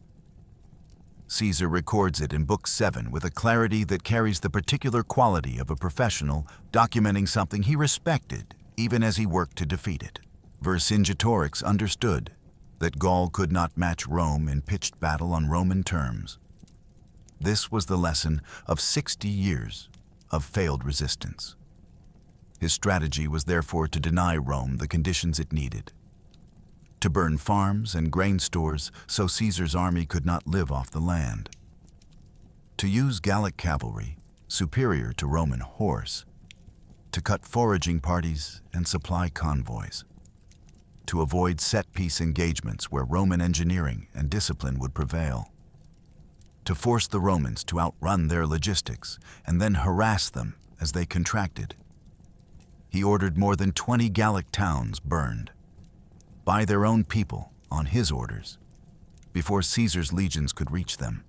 Caesar records it in Book 7 with a clarity that carries the particular quality of a professional documenting something he respected even as he worked to defeat it. Vercingetorix understood that Gaul could not match Rome in pitched battle on Roman terms. This was the lesson of 60 years of failed resistance. His strategy was therefore to deny Rome the conditions it needed, to burn farms and grain stores so Caesar's army could not live off the land, to use Gallic cavalry, superior to Roman horse, to cut foraging parties and supply convoys, to avoid set-piece engagements where Roman engineering and discipline would prevail, to force the Romans to outrun their logistics and then harass them as they contracted. He ordered more than 20 Gallic towns burned, by their own people on his orders, before Caesar's legions could reach them.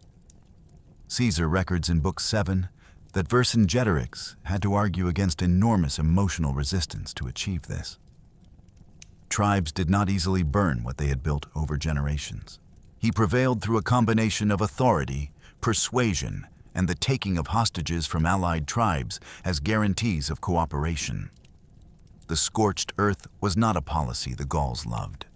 Caesar records in Book 7 that Vercingetorix had to argue against enormous emotional resistance to achieve this. Tribes did not easily burn what they had built over generations. He prevailed through a combination of authority, persuasion, and the taking of hostages from allied tribes as guarantees of cooperation. The scorched earth was not a policy the Gauls loved.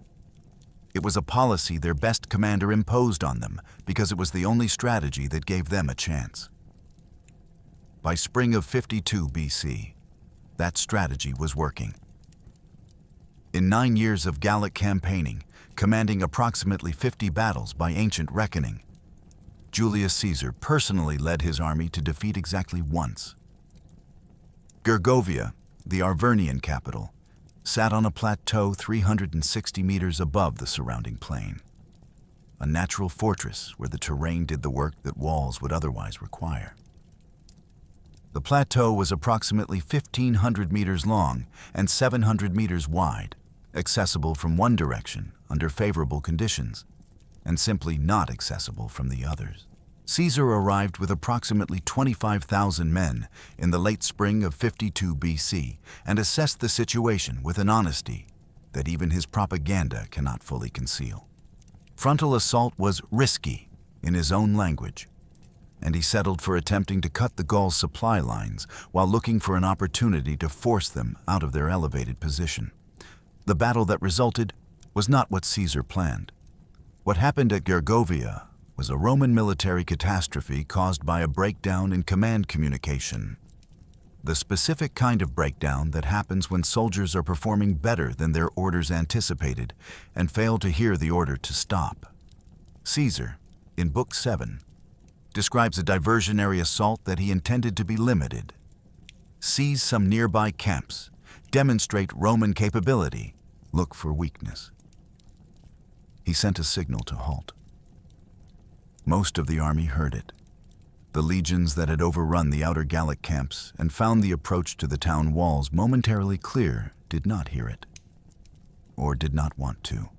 It was a policy their best commander imposed on them because it was the only strategy that gave them a chance. By spring of 52 BC, that strategy was working. In 9 years of Gallic campaigning, commanding approximately 50 battles by ancient reckoning, Julius Caesar personally led his army to defeat exactly once. Gergovia, the Arvernian capital, sat on a plateau 360 meters above the surrounding plain, a natural fortress where the terrain did the work that walls would otherwise require. The plateau was approximately 1,500 meters long and 700 meters wide, accessible from one direction under favorable conditions, and simply not accessible from the others. Caesar arrived with approximately 25,000 men in the late spring of 52 BC and assessed the situation with an honesty that even his propaganda cannot fully conceal. Frontal assault was risky in his own language, and he settled for attempting to cut the Gauls' supply lines while looking for an opportunity to force them out of their elevated position. The battle that resulted was not what Caesar planned. What happened at Gergovia was a Roman military catastrophe caused by a breakdown in command communication. The specific kind of breakdown that happens when soldiers are performing better than their orders anticipated and fail to hear the order to stop. Caesar, in Book 7, describes a diversionary assault that he intended to be limited. Seize some nearby camps, demonstrate Roman capability, look for weakness. He sent a signal to halt. Most of the army heard it. The legions that had overrun the outer Gallic camps and found the approach to the town walls momentarily clear did not hear it, or did not want to.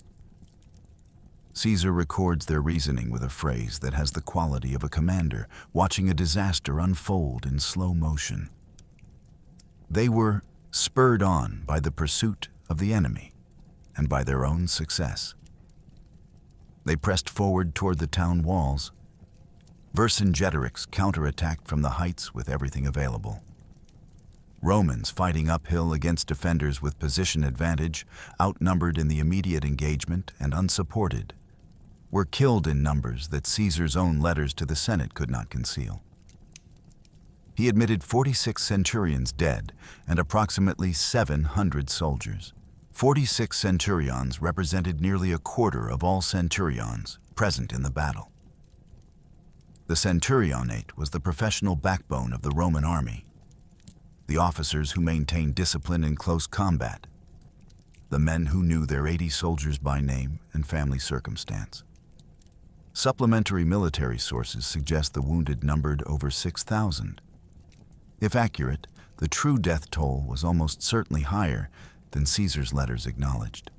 Caesar records their reasoning with a phrase that has the quality of a commander watching a disaster unfold in slow motion. They were spurred on by the pursuit of the enemy and by their own success. They pressed forward toward the town walls. Vercingetorix counterattacked from the heights with everything available. Romans fighting uphill against defenders with position advantage, outnumbered in the immediate engagement and unsupported, were killed in numbers that Caesar's own letters to the Senate could not conceal. He admitted 46 centurions dead and approximately 700 soldiers. 46 centurions represented nearly a quarter of all centurions present in the battle. The centurionate was the professional backbone of the Roman army, the officers who maintained discipline in close combat, the men who knew their 80 soldiers by name and family circumstance. Supplementary military sources suggest the wounded numbered over 6,000. If accurate, the true death toll was almost certainly higher than Caesar's letters acknowledged.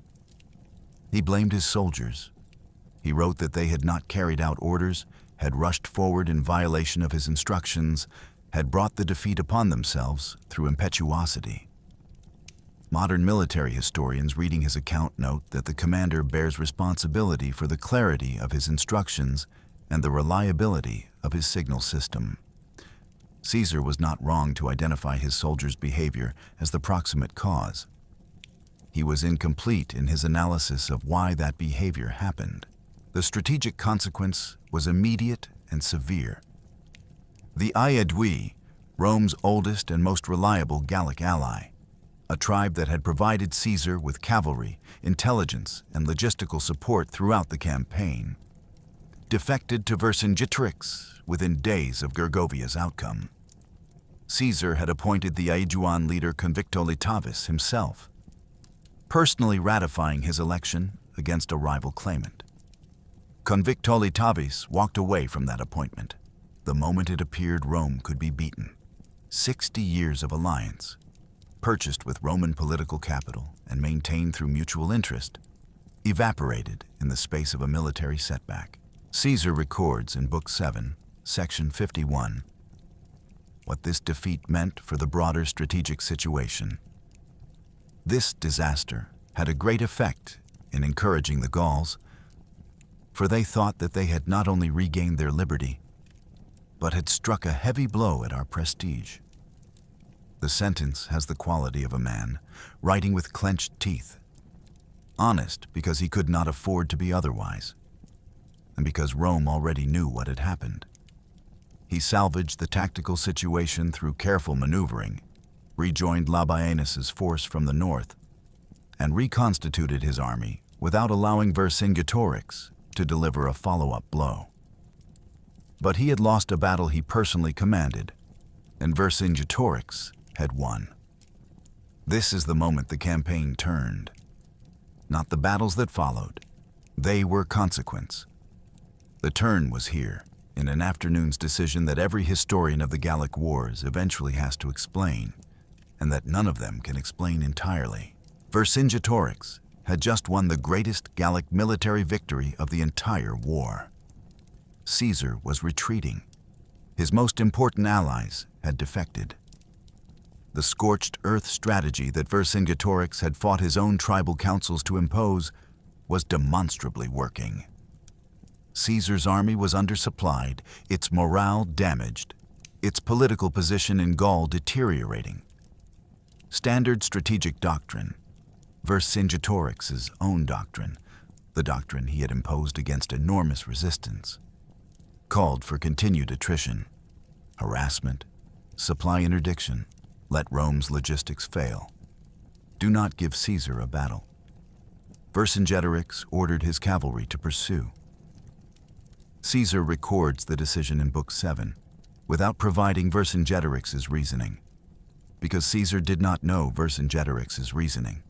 He blamed his soldiers. He wrote that they had not carried out orders, had rushed forward in violation of his instructions, had brought the defeat upon themselves through impetuosity. Modern military historians reading his account note that the commander bears responsibility for the clarity of his instructions and the reliability of his signal system. Caesar was not wrong to identify his soldiers' behavior as the proximate cause. He was incomplete in his analysis of why that behavior happened. The strategic consequence was immediate and severe. The Aedui, Rome's oldest and most reliable Gallic ally, a tribe that had provided Caesar with cavalry, intelligence, and logistical support throughout the campaign, defected to Vercingetorix within days of Gergovia's outcome. Caesar had appointed the Aeduan leader Convictolitavis himself, personally ratifying his election against a rival claimant. Convictolitavis walked away from that appointment the moment it appeared Rome could be beaten. 60 years of alliance, purchased with Roman political capital and maintained through mutual interest, evaporated in the space of a military setback. Caesar records in Book 7, Section 51, what this defeat meant for the broader strategic situation. This disaster had a great effect in encouraging the Gauls, for they thought that they had not only regained their liberty, but had struck a heavy blow at our prestige. The sentence has the quality of a man writing with clenched teeth, honest because he could not afford to be otherwise, and because Rome already knew what had happened. He salvaged the tactical situation through careful maneuvering, rejoined Labienus's force from the north, and reconstituted his army without allowing Vercingetorix to deliver a follow-up blow. But he had lost a battle he personally commanded, and Vercingetorix had won. This is the moment the campaign turned. Not the battles that followed. They were consequence. The turn was here, in an afternoon's decision that every historian of the Gallic Wars eventually has to explain, and that none of them can explain entirely. Vercingetorix had just won the greatest Gallic military victory of the entire war. Caesar was retreating. His most important allies had defected. The scorched earth strategy that Vercingetorix had fought his own tribal councils to impose was demonstrably working. Caesar's army was undersupplied, its morale damaged, its political position in Gaul deteriorating. Standard strategic doctrine, Vercingetorix's own doctrine, the doctrine he had imposed against enormous resistance, called for continued attrition, harassment, supply interdiction, let Rome's logistics fail. Do not give Caesar a battle. Vercingetorix ordered his cavalry to pursue. Caesar records the decision in Book 7 without providing Vercingetorix's reasoning, because Caesar did not know Vercingetorix's reasoning.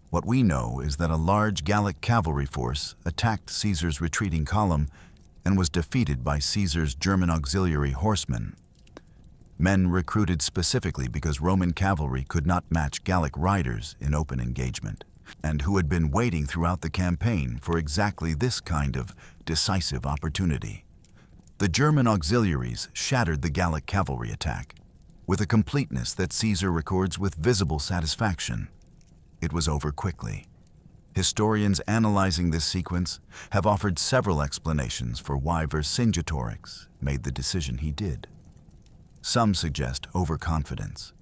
What we know is that a large Gallic cavalry force attacked Caesar's retreating column and was defeated by Caesar's German auxiliary horsemen, men recruited specifically because Roman cavalry could not match Gallic riders in open engagement, and who had been waiting throughout the campaign for exactly this kind of decisive opportunity. The German auxiliaries shattered the Gallic cavalry attack with a completeness that Caesar records with visible satisfaction. It was over quickly. Historians analyzing this sequence have offered several explanations for why Vercingetorix made the decision he did. Some suggest overconfidence,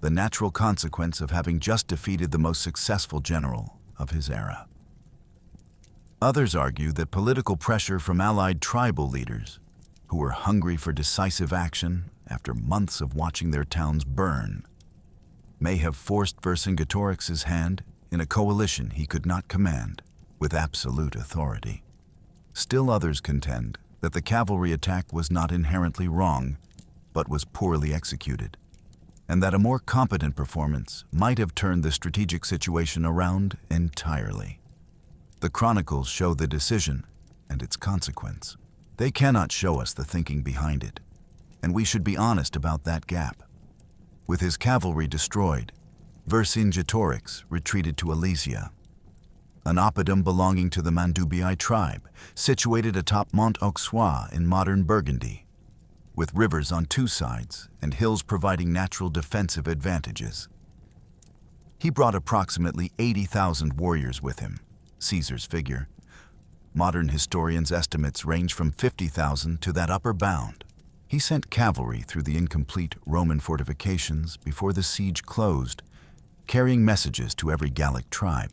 the natural consequence of having just defeated the most successful general of his era. Others argue that political pressure from allied tribal leaders, who were hungry for decisive action after months of watching their towns burn, may have forced Vercingetorix's hand in a coalition he could not command with absolute authority. Still others contend that the cavalry attack was not inherently wrong, but was poorly executed, and that a more competent performance might have turned the strategic situation around entirely. The chronicles show the decision and its consequence. They cannot show us the thinking behind it, and we should be honest about that gap. With his cavalry destroyed, Vercingetorix retreated to Alesia, an oppidum belonging to the Mandubii tribe, situated atop Mont Auxois in modern Burgundy, with rivers on two sides and hills providing natural defensive advantages. He brought approximately 80,000 warriors with him, Caesar's figure. Modern historians' estimates range from 50,000 to that upper bound. He sent cavalry through the incomplete Roman fortifications before the siege closed, carrying messages to every Gallic tribe.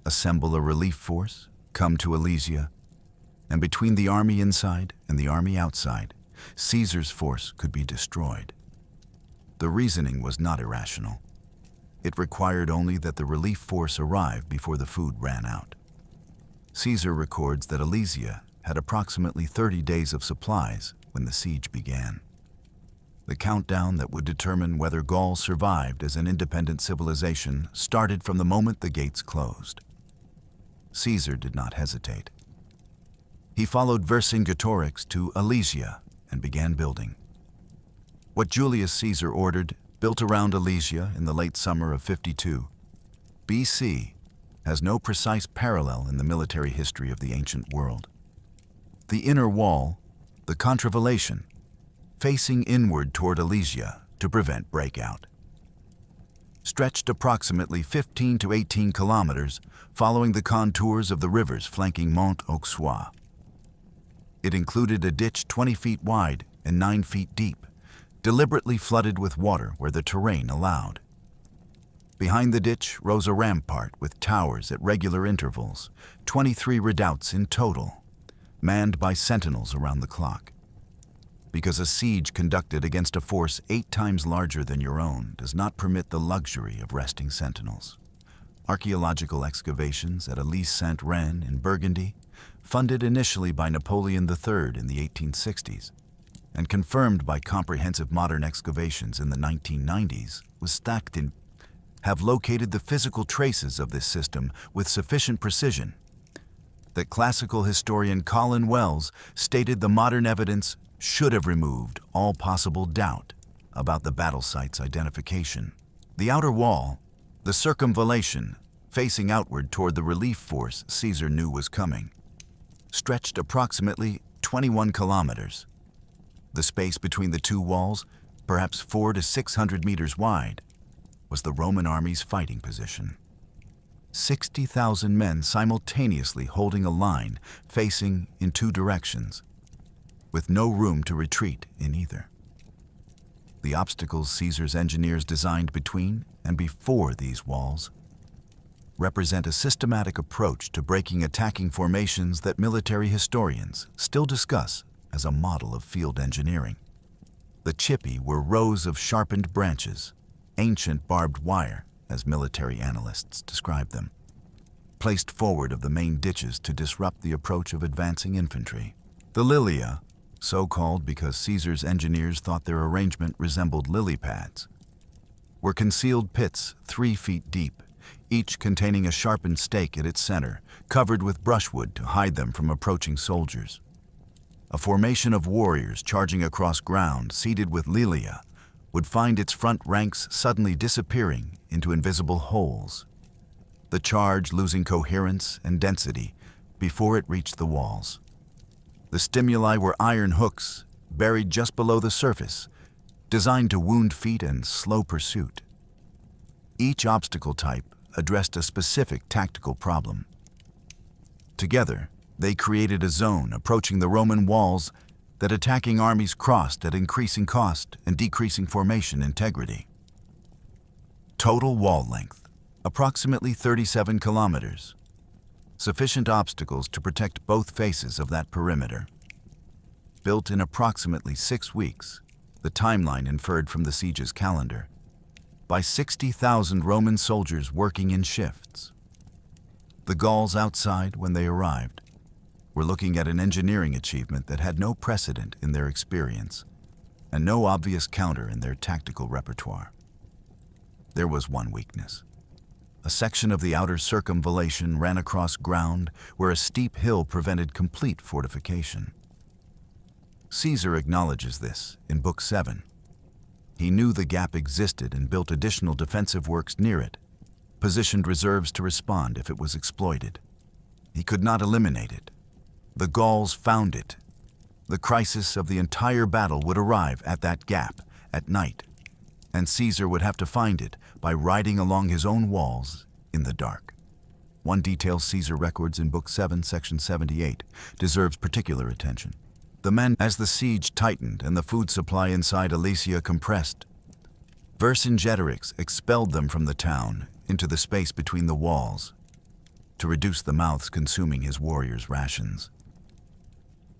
Assemble a relief force, come to Alesia, and between the army inside and the army outside, Caesar's force could be destroyed. The reasoning was not irrational. It required only that the relief force arrive before the food ran out. Caesar records that Alesia had approximately 30 days of supplies when the siege began. The countdown that would determine whether Gaul survived as an independent civilization started from the moment the gates closed. Caesar did not hesitate. He followed Vercingetorix to Alesia and began building. What Julius Caesar ordered, built around Alesia in the late summer of 52 BC, has no precise parallel in the military history of the ancient world. The inner wall, the contravallation, facing inward toward Alesia to prevent breakout, stretched approximately 15 to 18 kilometers following the contours of the rivers flanking Mont Auxois. It included a ditch 20 feet wide and 9 feet deep, deliberately flooded with water where the terrain allowed. Behind the ditch rose a rampart with towers at regular intervals, 23 redoubts in total, manned by sentinels around the clock. Because a siege conducted against a force 8 times larger than your own does not permit the luxury of resting sentinels. Archaeological excavations at Alesia-Saint-Reine in Burgundy, funded initially by Napoleon III in the 1860s, and confirmed by comprehensive modern excavations in the 1990s, have located the physical traces of this system with sufficient precision that classical historian Colin Wells stated the modern evidence should have removed all possible doubt about the battle site's identification. The outer wall, the circumvallation, facing outward toward the relief force Caesar knew was coming, stretched approximately 21 kilometers. The space between the two walls, perhaps 400 to 600 meters wide, was the Roman army's fighting position. 60,000 men simultaneously holding a line facing in two directions, with no room to retreat in either. The obstacles Caesar's engineers designed between and before these walls represent a systematic approach to breaking attacking formations that military historians still discuss as a model of field engineering. The chipi were rows of sharpened branches, ancient barbed wire, as military analysts describe them, placed forward of the main ditches to disrupt the approach of advancing infantry. The lilia, so called because Caesar's engineers thought their arrangement resembled lily pads, were concealed pits 3 feet deep, each containing a sharpened stake at its center, covered with brushwood to hide them from approaching soldiers. A formation of warriors charging across ground seeded with lilia would find its front ranks suddenly disappearing into invisible holes, the charge losing coherence and density before it reached the walls. The stimuli were iron hooks buried just below the surface, designed to wound feet and slow pursuit. Each obstacle type addressed a specific tactical problem. Together, they created a zone approaching the Roman walls that attacking armies crossed at increasing cost and decreasing formation integrity. Total wall length, approximately 37 kilometers. Sufficient obstacles to protect both faces of that perimeter. Built in approximately 6 weeks, the timeline inferred from the siege's calendar, by 60,000 Roman soldiers working in shifts. The Gauls outside, when they arrived, were looking at an engineering achievement that had no precedent in their experience and no obvious counter in their tactical repertoire. There was one weakness. A section of the outer circumvallation ran across ground where a steep hill prevented complete fortification. Caesar acknowledges this in Book 7. He knew the gap existed and built additional defensive works near it, positioned reserves to respond if it was exploited. He could not eliminate it. The Gauls found it. The crisis of the entire battle would arrive at that gap at night, and Caesar would have to find it by riding along his own walls in the dark. One detail Caesar records in Book 7, Section 78, deserves particular attention. The men, as the siege tightened and the food supply inside Alesia compressed, Vercingetorix expelled them from the town into the space between the walls to reduce the mouths consuming his warriors' rations.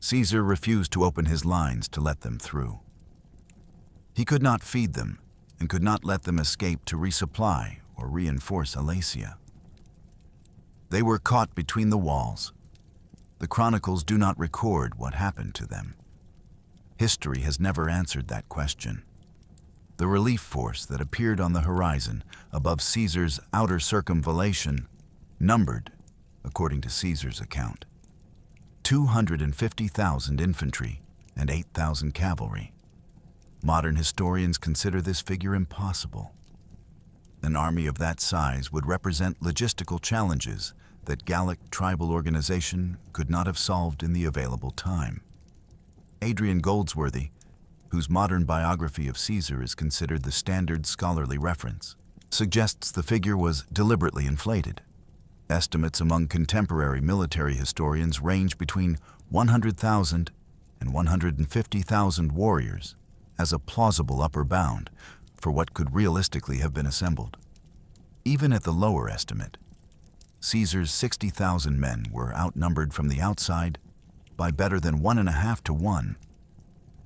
Caesar refused to open his lines to let them through. He could not feed them and could not let them escape to resupply or reinforce Alesia. They were caught between the walls. The chronicles do not record what happened to them. History has never answered that question. The relief force that appeared on the horizon above Caesar's outer circumvallation numbered, according to Caesar's account, 250,000 infantry and 8,000 cavalry. Modern historians consider this figure impossible. An army of that size would represent logistical challenges that Gallic tribal organization could not have solved in the available time. Adrian Goldsworthy, whose modern biography of Caesar is considered the standard scholarly reference, suggests the figure was deliberately inflated. Estimates among contemporary military historians range between 100,000 and 150,000 warriors as a plausible upper bound for what could realistically have been assembled. Even at the lower estimate, Caesar's 60,000 men were outnumbered from the outside by better than 1.5 to 1,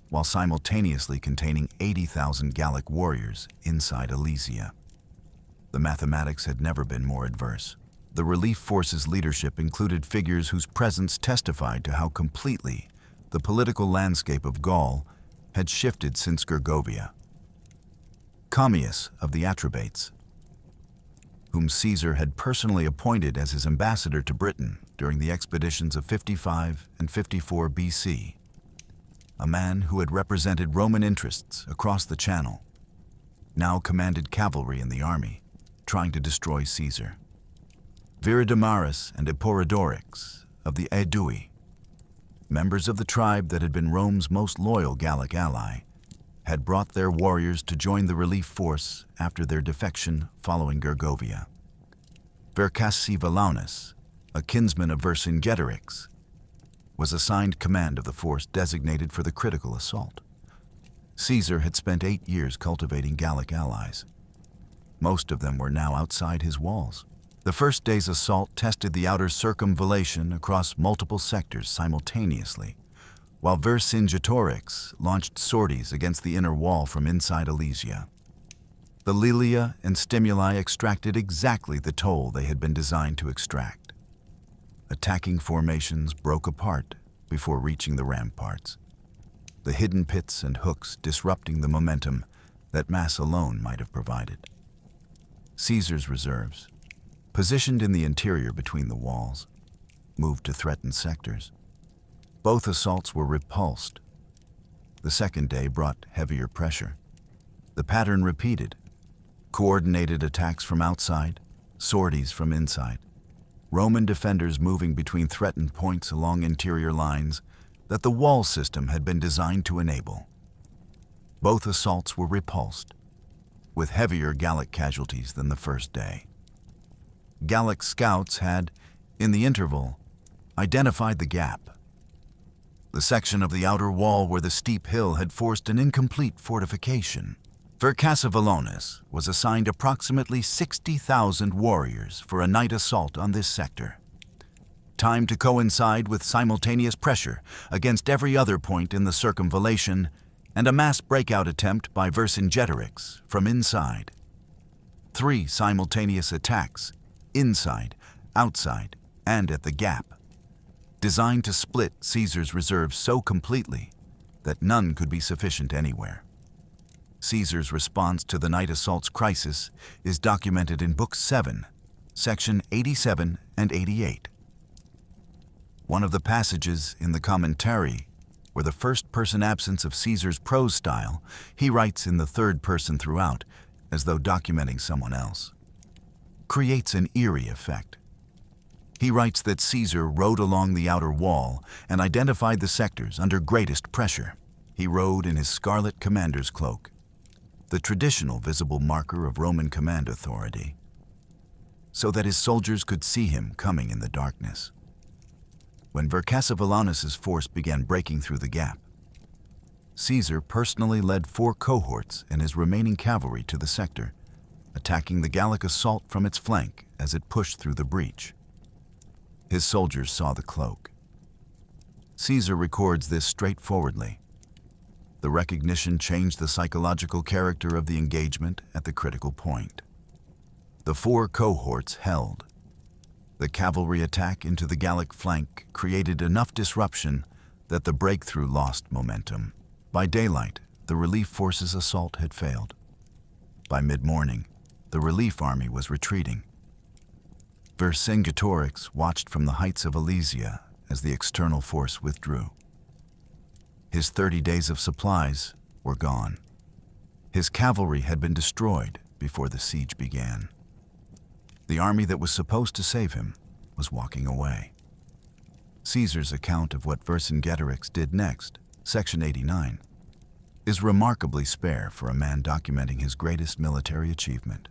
while simultaneously containing 80,000 Gallic warriors inside Alesia. The mathematics had never been more adverse. The relief force's leadership included figures whose presence testified to how completely the political landscape of Gaul had shifted since Gergovia. Commius of the Atrebates, whom Caesar had personally appointed as his ambassador to Britain during the expeditions of 55 and 54 BC, a man who had represented Roman interests across the Channel, now commanded cavalry in the army, trying to destroy Caesar. Vercingetorix and Eporidorix of the Aedui, members of the tribe that had been Rome's most loyal Gallic ally, had brought their warriors to join the relief force after their defection following Gergovia. Vercingetorix, a kinsman of Vercingetorix, was assigned command of the force designated for the critical assault. Caesar had spent 8 years cultivating Gallic allies. Most of them were now outside his walls. The first day's assault tested the outer circumvallation across multiple sectors simultaneously, while Vercingetorix launched sorties against the inner wall from inside Alesia. The Lilia and Stimuli extracted exactly the toll they had been designed to extract. Attacking formations broke apart before reaching the ramparts, the hidden pits and hooks disrupting the momentum that mass alone might have provided. Caesar's reserves, positioned in the interior between the walls, moved to threatened sectors. Both assaults were repulsed. The second day brought heavier pressure. The pattern repeated: coordinated attacks from outside, sorties from inside. Roman defenders moving between threatened points along interior lines that the wall system had been designed to enable. Both assaults were repulsed, with heavier Gallic casualties than the first day. Gallic scouts had, in the interval, identified the gap, the section of the outer wall where the steep hill had forced an incomplete fortification. Vercingetorix was assigned approximately 60,000 warriors for a night assault on this sector, timed to coincide with simultaneous pressure against every other point in the circumvallation and a mass breakout attempt by Vercingetorix from inside. 3 simultaneous attacks, inside, outside, and at the gap, designed to split Caesar's reserves so completely that none could be sufficient anywhere. Caesar's response to the night assault's crisis is documented in Book 7, Section 87 and 88. One of the passages in the commentary where the first-person absence of Caesar's prose style, he writes in the third person throughout, as though documenting someone else, creates an eerie effect. He writes that Caesar rode along the outer wall and identified the sectors under greatest pressure. He rode in his scarlet commander's cloak, the traditional visible marker of Roman command authority, so that his soldiers could see him coming in the darkness. When Vercingetorix's force began breaking through the gap, Caesar personally led 4 cohorts and his remaining cavalry to the sector, attacking the Gallic assault from its flank as it pushed through the breach. His soldiers saw the cloak. Caesar records this straightforwardly. The recognition changed the psychological character of the engagement at the critical point. The 4 cohorts held. The cavalry attack into the Gallic flank created enough disruption that the breakthrough lost momentum. By daylight, the relief force's assault had failed. By mid-morning, the relief army was retreating. Vercingetorix watched from the heights of Alesia as the external force withdrew. His 30 days of supplies were gone. His cavalry had been destroyed before the siege began. The army that was supposed to save him was walking away. Caesar's account of what Vercingetorix did next, Section 89, is remarkably spare for a man documenting his greatest military achievement.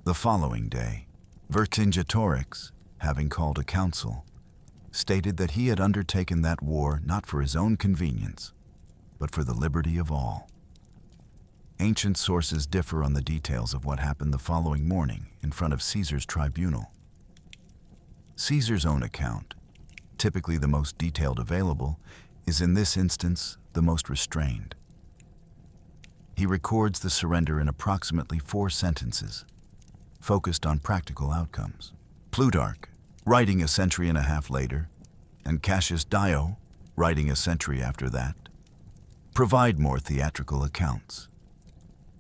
The following day, Vercingetorix, having called a council, stated that he had undertaken that war not for his own convenience, but for the liberty of all. Ancient sources differ on the details of what happened the following morning in front of Caesar's tribunal. Caesar's own account, typically the most detailed available, is in this instance the most restrained. He records the surrender in approximately 4 sentences, focused on practical outcomes. Plutarch, writing a century and a half later, and Cassius Dio, writing a century after that, provide more theatrical accounts.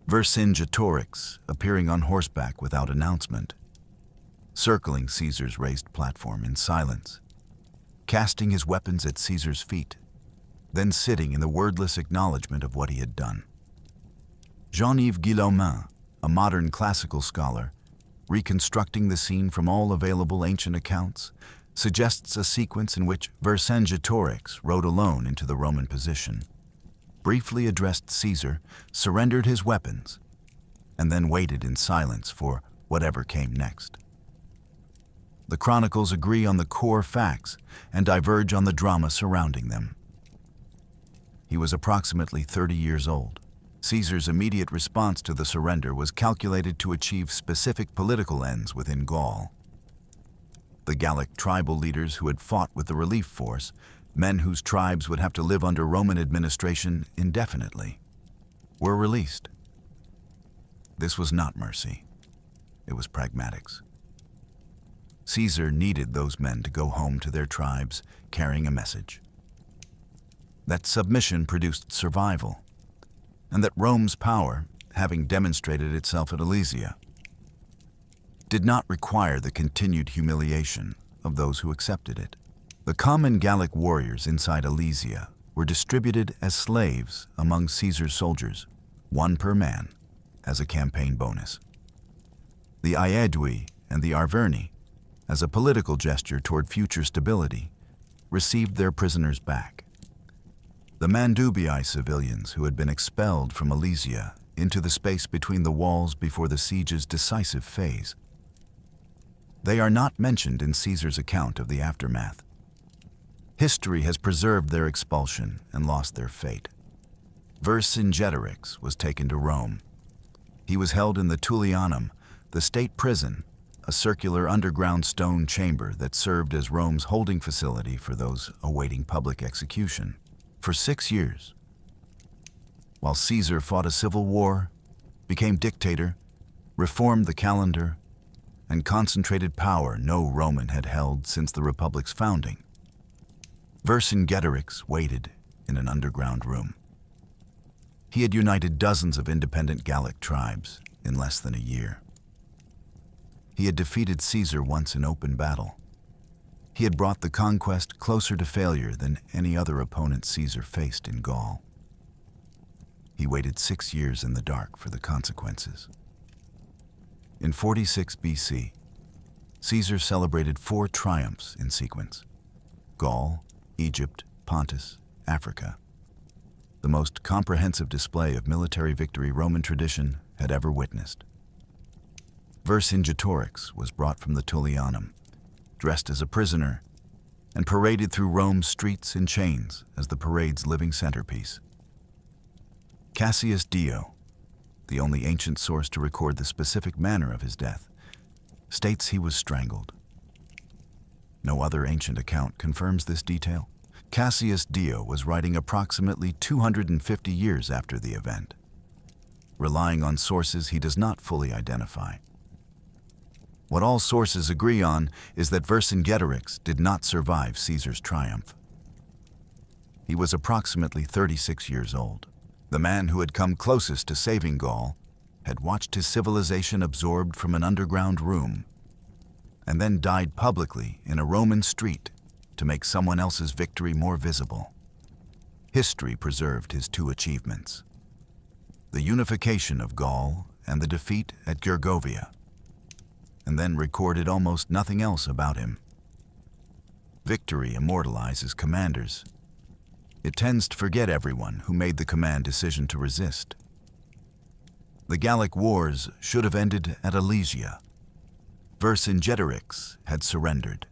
Vercingetorix, appearing on horseback without announcement, circling Caesar's raised platform in silence, casting his weapons at Caesar's feet, then sitting in the wordless acknowledgement of what he had done. Jean-Yves Guillaumin, a modern classical scholar, reconstructing the scene from all available ancient accounts, suggests a sequence in which Vercingetorix rode alone into the Roman position, briefly addressed Caesar, surrendered his weapons, and then waited in silence for whatever came next. The chronicles agree on the core facts and diverge on the drama surrounding them. He was approximately 30 years old. Caesar's immediate response to the surrender was calculated to achieve specific political ends within Gaul. The Gallic tribal leaders who had fought with the relief force, men whose tribes would have to live under Roman administration indefinitely, were released. This was not mercy. It was pragmatics. Caesar needed those men to go home to their tribes carrying a message. That submission produced survival, and that Rome's power, having demonstrated itself at Alesia, did not require the continued humiliation of those who accepted it. The common Gallic warriors inside Alesia were distributed as slaves among Caesar's soldiers, one per man, as a campaign bonus. The Aedui and the Arverni, as a political gesture toward future stability, received their prisoners back. The Mandubii civilians who had been expelled from Alesia into the space between the walls before the siege's decisive phase. They are not mentioned in Caesar's account of the aftermath. History has preserved their expulsion and lost their fate. Vercingetorix was taken to Rome. He was held in the Tullianum, the state prison, a circular underground stone chamber that served as Rome's holding facility for those awaiting public execution, for 6 years. While Caesar fought a civil war, became dictator, reformed the calendar, and concentrated power no Roman had held since the Republic's founding, Vercingetorix waited in an underground room. He had united dozens of independent Gallic tribes in less than a year. He had defeated Caesar once in open battle. He had brought the conquest closer to failure than any other opponent Caesar faced in Gaul. He waited 6 years in the dark for the consequences. In 46 BC, Caesar celebrated 4 triumphs in sequence: Gaul, Egypt, Pontus, Africa. The most comprehensive display of military victory Roman tradition had ever witnessed. Vercingetorix was brought from the Tullianum, dressed as a prisoner, and paraded through Rome's streets in chains as the parade's living centerpiece. Cassius Dio, the only ancient source to record the specific manner of his death, states he was strangled. No other ancient account confirms this detail. Cassius Dio was writing approximately 250 years after the event, relying on sources he does not fully identify. What all sources agree on is that Vercingetorix did not survive Caesar's triumph. He was approximately 36 years old. The man who had come closest to saving Gaul had watched his civilization absorbed from an underground room, and then died publicly in a Roman street to make someone else's victory more visible. History preserved his 2 achievements: the unification of Gaul and the defeat at Gergovia, and then recorded almost nothing else about him. Victory immortalizes commanders. It tends to forget everyone who made the command decision to resist. The Gallic Wars should have ended at Alesia. Vercingetorix had surrendered.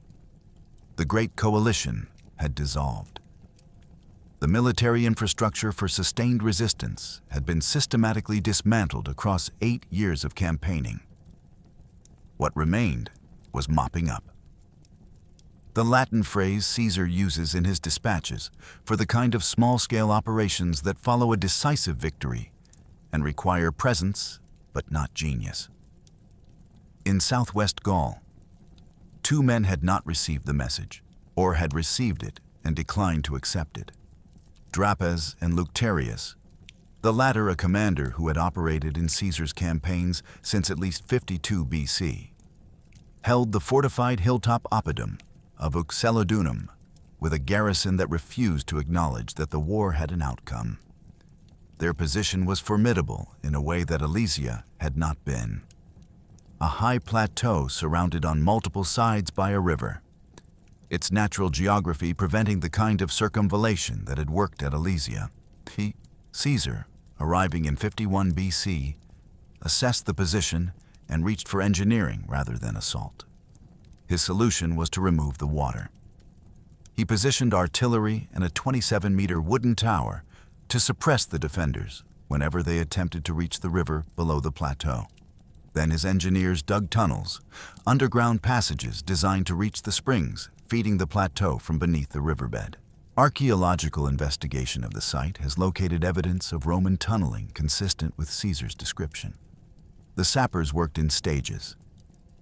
The Great Coalition had dissolved. The military infrastructure for sustained resistance had been systematically dismantled across 8 years of campaigning. What remained was mopping up. The Latin phrase Caesar uses in his dispatches for the kind of small-scale operations that follow a decisive victory and require presence but not genius. In southwest Gaul, two men had not received the message, or had received it and declined to accept it. Drapes and Lucterius, the latter a commander who had operated in Caesar's campaigns since at least 52 BC, held the fortified hilltop oppidum of Uxellodunum with a garrison that refused to acknowledge that the war had an outcome. Their position was formidable in a way that Alesia had not been. A high plateau surrounded on multiple sides by a river, its natural geography preventing the kind of circumvallation that had worked at Alesia. Caesar, arriving in 51 BC, assessed the position and reached for engineering rather than assault. His solution was to remove the water. He positioned artillery and a 27-meter wooden tower to suppress the defenders whenever they attempted to reach the river below the plateau. Then his engineers dug tunnels, underground passages designed to reach the springs, feeding the plateau from beneath the riverbed. Archaeological investigation of the site has located evidence of Roman tunneling consistent with Caesar's description. The sappers worked in stages,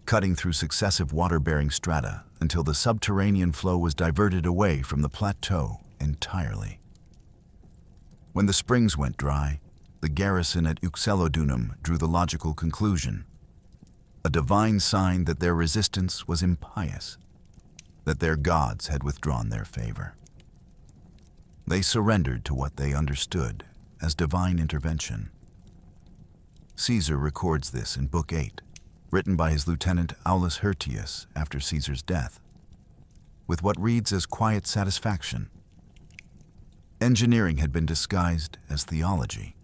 cutting through successive water-bearing strata until the subterranean flow was diverted away from the plateau entirely. When the springs went dry, the garrison at Uxellodunum drew the logical conclusion, a divine sign that their resistance was impious, that their gods had withdrawn their favor. They surrendered to what they understood as divine intervention. Caesar records this in Book 8, written by his lieutenant Aulus Hirtius after Caesar's death, with what reads as quiet satisfaction. Engineering had been disguised as theology.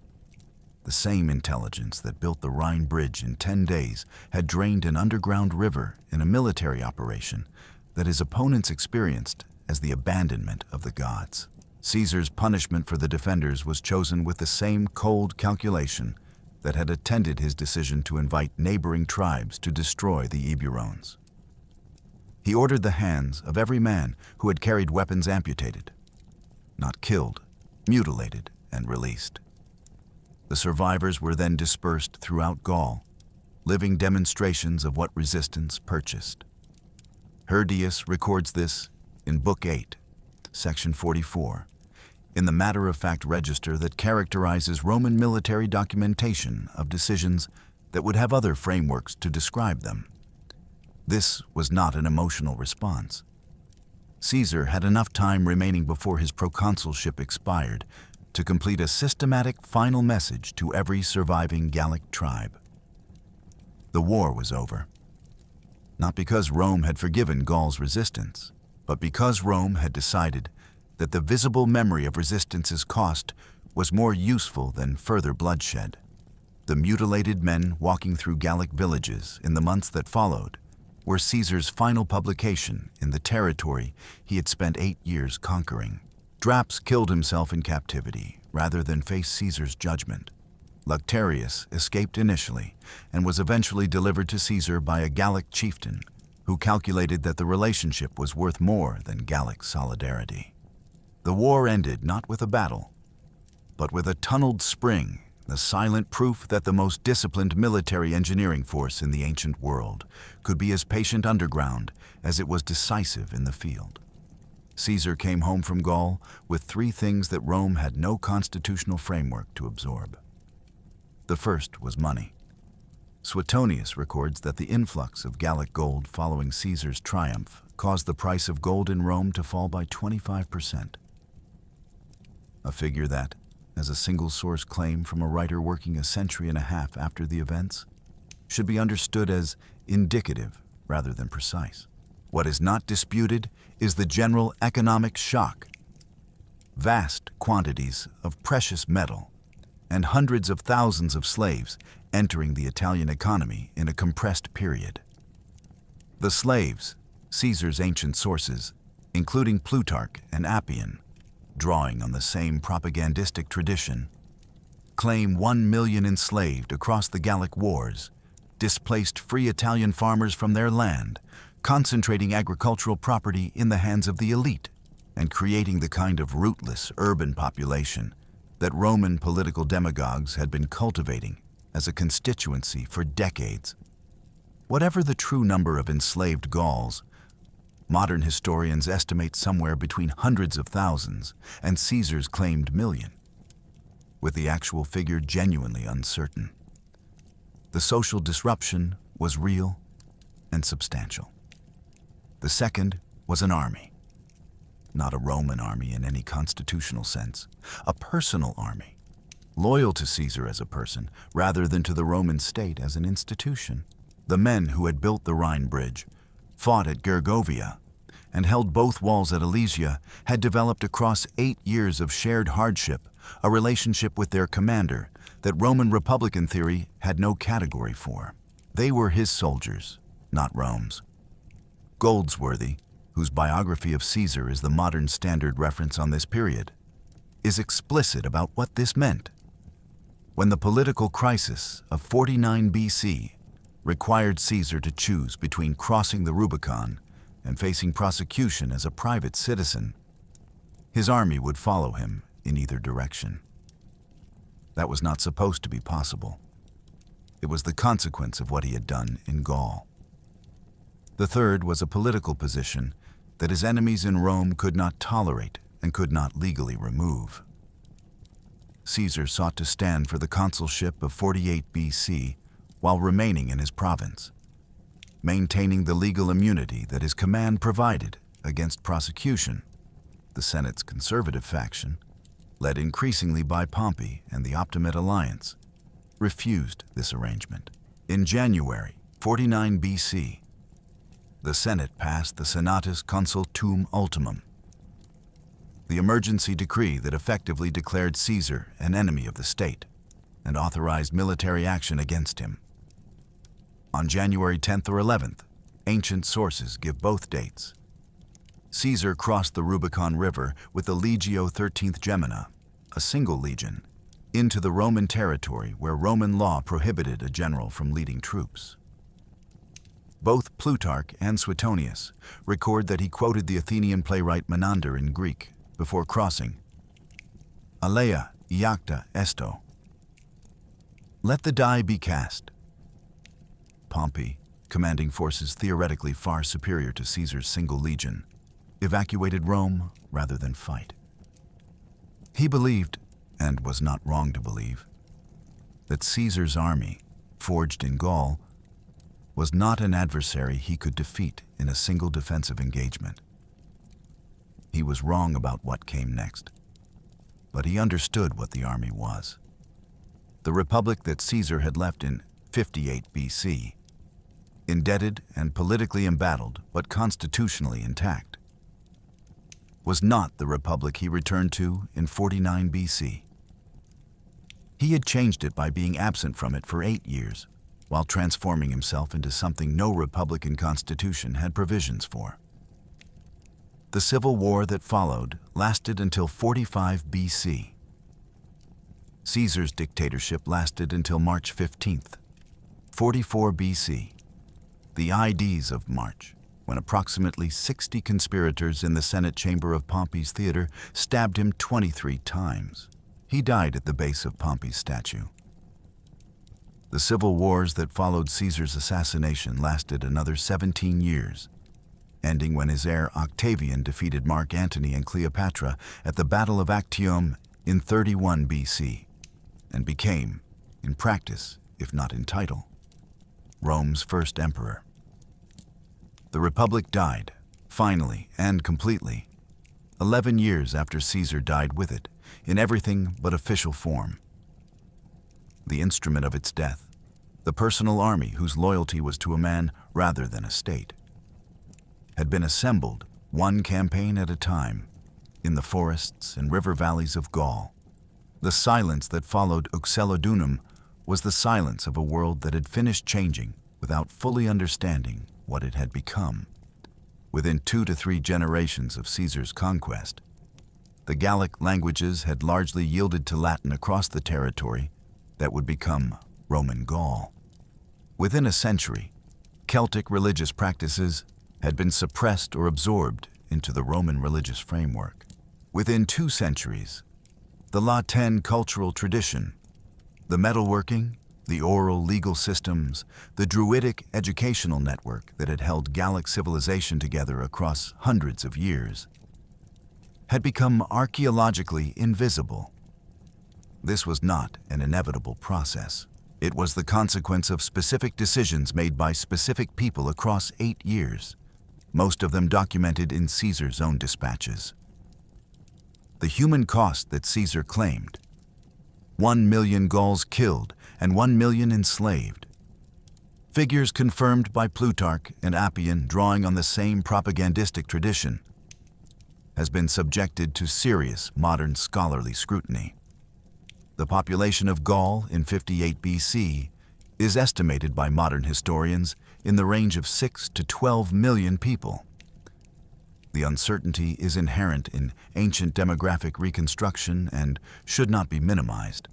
The same intelligence that built the Rhine Bridge in 10 days had drained an underground river in a military operation that his opponents experienced as the abandonment of the gods. Caesar's punishment for the defenders was chosen with the same cold calculation that had attended his decision to invite neighboring tribes to destroy the Eburones. He ordered the hands of every man who had carried weapons amputated, not killed, mutilated, and released. The survivors were then dispersed throughout Gaul, living demonstrations of what resistance purchased. Hirtius records this in Book 8, Section 44, in the matter-of-fact register that characterizes Roman military documentation of decisions that would have other frameworks to describe them. This was not an emotional response. Caesar had enough time remaining before his proconsulship expired to complete a systematic final message to every surviving Gallic tribe. The war was over, not because Rome had forgiven Gaul's resistance, but because Rome had decided that the visible memory of resistance's cost was more useful than further bloodshed. The mutilated men walking through Gallic villages in the months that followed were Caesar's final publication in the territory he had spent 8 years conquering. Drapes killed himself in captivity rather than face Caesar's judgment. Lucterius escaped initially and was eventually delivered to Caesar by a Gallic chieftain who calculated that the relationship was worth more than Gallic solidarity. The war ended not with a battle, but with a tunneled spring, the silent proof that the most disciplined military engineering force in the ancient world could be as patient underground as it was decisive in the field. Caesar came home from Gaul with 3 things that Rome had no constitutional framework to absorb. The first was money. Suetonius records that the influx of Gallic gold following Caesar's triumph caused the price of gold in Rome to fall by 25%. A figure that, as a single-source claim from a writer working a century and a half after the events, should be understood as indicative rather than precise. What is not disputed is the general economic shock. Vast quantities of precious metal and hundreds of thousands of slaves entering the Italian economy in a compressed period. The slaves, Caesar's ancient sources, including Plutarch and Appian, drawing on the same propagandistic tradition, claim 1 million enslaved across the Gallic wars, displaced free Italian farmers from their land, concentrating agricultural property in the hands of the elite, and creating the kind of rootless urban population that Roman political demagogues had been cultivating as a constituency for decades. Whatever the true number of enslaved Gauls, modern historians estimate somewhere between hundreds of thousands and Caesar's claimed million, with the actual figure genuinely uncertain. The social disruption was real and substantial. The second was an army. Not a Roman army in any constitutional sense, a personal army, loyal to Caesar as a person rather than to the Roman state as an institution. The men who had built the Rhine bridge, fought at Gergovia, and held both walls at Alesia had developed across 8 years of shared hardship a relationship with their commander that Roman Republican theory had no category for. They were his soldiers, not Rome's. Goldsworthy, whose biography of Caesar is the modern standard reference on this period, is explicit about what this meant. When the political crisis of 49 BC required Caesar to choose between crossing the Rubicon and facing prosecution as a private citizen, his army would follow him in either direction. That was not supposed to be possible. It was the consequence of what he had done in Gaul. The third was a political position that his enemies in Rome could not tolerate and could not legally remove. Caesar sought to stand for the consulship of 48 BC while remaining in his province, maintaining the legal immunity that his command provided against prosecution. The Senate's conservative faction, led increasingly by Pompey and the Optimate Alliance, refused this arrangement. In January 49 BC, the Senate passed the Senatus Consultum Ultimum, the emergency decree that effectively declared Caesar an enemy of the state and authorized military action against him. On January 10th or 11th, ancient sources give both dates. Caesar crossed the Rubicon River with the Legio 13th Gemina, a single legion, into the Roman territory where Roman law prohibited a general from leading troops. Both Plutarch and Suetonius record that he quoted the Athenian playwright Menander in Greek before crossing. Alea iacta esto. Let the die be cast. Pompey, commanding forces theoretically far superior to Caesar's single legion, evacuated Rome rather than fight. He believed, and was not wrong to believe, that Caesar's army, forged in Gaul, was not an adversary he could defeat in a single defensive engagement. He was wrong about what came next, but he understood what the army was. The republic that Caesar had left in 58 BC, indebted and politically embattled but constitutionally intact, was not the republic he returned to in 49 BC. He had changed it by being absent from it for 8 years, while transforming himself into something no republican constitution had provisions for. The civil war that followed lasted until 45 BC. Caesar's dictatorship lasted until March 15th, 44 BC, the Ides of March, when approximately 60 conspirators in the Senate chamber of Pompey's theater stabbed him 23 times. He died at the base of Pompey's statue. The civil wars that followed Caesar's assassination lasted another 17 years, ending when his heir Octavian defeated Mark Antony and Cleopatra at the Battle of Actium in 31 BC, and became, in practice, if not in title, Rome's first emperor. The Republic died, finally and completely, 11 years after Caesar died with it, in everything but official form. The instrument of its death, the personal army whose loyalty was to a man rather than a state, had been assembled, one campaign at a time, in the forests and river valleys of Gaul. The silence that followed Uxellodunum was the silence of a world that had finished changing without fully understanding what it had become. Within 2 to 3 generations of Caesar's conquest, the Gallic languages had largely yielded to Latin across the territory that would become Roman Gaul. Within a century, Celtic religious practices had been suppressed or absorbed into the Roman religious framework. Within 2 centuries, the Latin cultural tradition, the metalworking, The oral legal systems, the Druidic educational network that had held Gallic civilization together across hundreds of years, had become archaeologically invisible. This was not an inevitable process. It was the consequence of specific decisions made by specific people across 8 years, most of them documented in Caesar's own dispatches. The human cost that Caesar claimed: 1 million Gauls killed and 1 million enslaved. Figures confirmed by Plutarch and Appian, drawing on the same propagandistic tradition, has been subjected to serious modern scholarly scrutiny. The population of Gaul in 58 BC is estimated by modern historians in the range of 6 to 12 million people. The uncertainty is inherent in ancient demographic reconstruction and should not be minimized.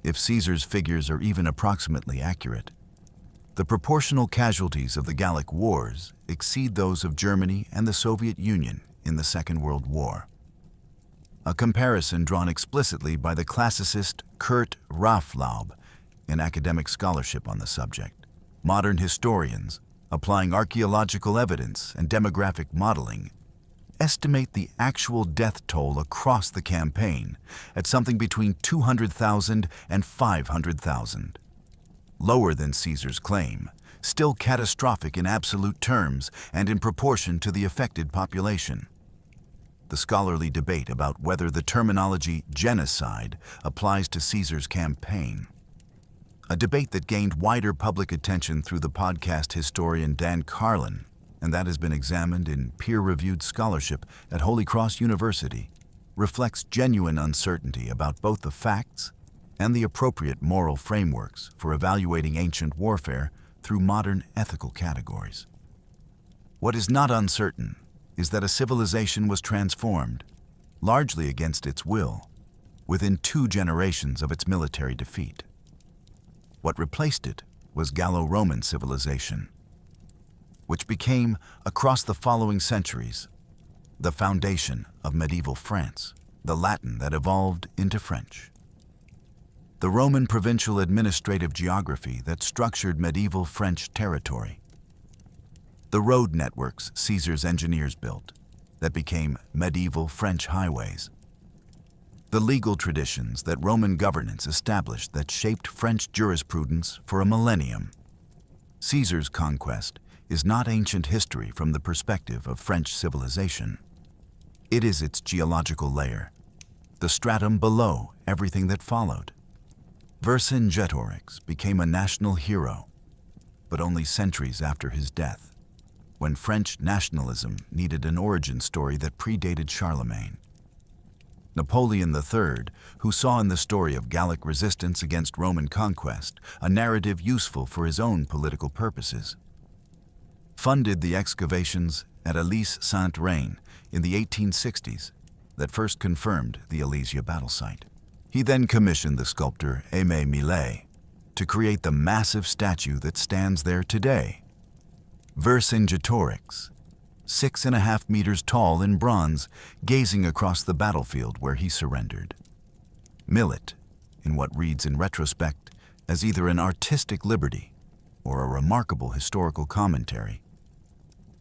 If Caesar's figures are even approximately accurate, the proportional casualties of the Gallic Wars exceed those of Germany and the Soviet Union in the Second World War. A comparison drawn explicitly by the classicist Kurt Raaflaub in academic scholarship on the subject. Modern historians, applying archaeological evidence and demographic modeling, estimate the actual death toll across the campaign at something between 200,000 and 500,000. Lower than Caesar's claim, still catastrophic in absolute terms and in proportion to the affected population. The scholarly debate about whether the terminology genocide applies to Caesar's campaign, a debate that gained wider public attention through the podcast historian Dan Carlin, and that has been examined in peer-reviewed scholarship at Holy Cross University, reflects genuine uncertainty about both the facts and the appropriate moral frameworks for evaluating ancient warfare through modern ethical categories. What is not uncertain is that a civilization was transformed, largely against its will, within 2 generations of its military defeat. What replaced it was Gallo-Roman civilization, which became, across the following centuries, the foundation of medieval France, the Latin that evolved into French. The Roman provincial administrative geography that structured medieval French territory. The road networks Caesar's engineers built that became medieval French highways. The legal traditions that Roman governance established that shaped French jurisprudence for a millennium. Caesar's conquest is not ancient history from the perspective of French civilization. It is its geological layer, the stratum below everything that followed. Vercingetorix became a national hero, but only centuries after his death, when French nationalism needed an origin story that predated Charlemagne. Napoleon III, who saw in the story of Gallic resistance against Roman conquest a narrative useful for his own political purposes, funded the excavations at Alesia Saint-Reine in the 1860s that first confirmed the Alesia battle site. He then commissioned the sculptor Aimé Millet to create the massive statue that stands there today. Vercingetorix, 6.5 meters tall in bronze, gazing across the battlefield where he surrendered. Millet, in what reads in retrospect as either an artistic liberty or a remarkable historical commentary,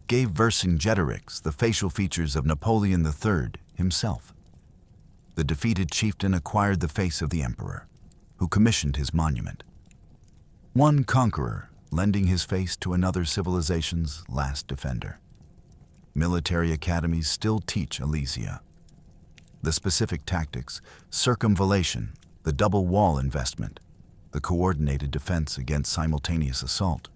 gave Vercingetorix the facial features of Napoleon III himself. The defeated chieftain acquired the face of the emperor, who commissioned his monument. One conqueror lending his face to another civilization's last defender. Military academies still teach Alesia. The specific tactics, circumvallation, the double wall investment, the coordinated defense against simultaneous assault,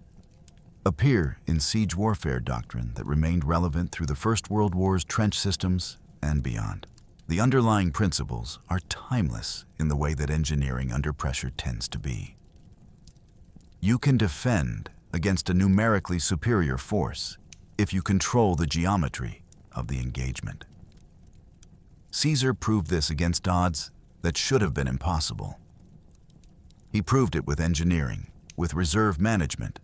appear in siege warfare doctrine that remained relevant through the First World War's trench systems and beyond. The underlying principles are timeless in the way that engineering under pressure tends to be. You can defend against a numerically superior force if you control the geometry of the engagement. Caesar proved this against odds that should have been impossible. He proved it with engineering, with reserve management,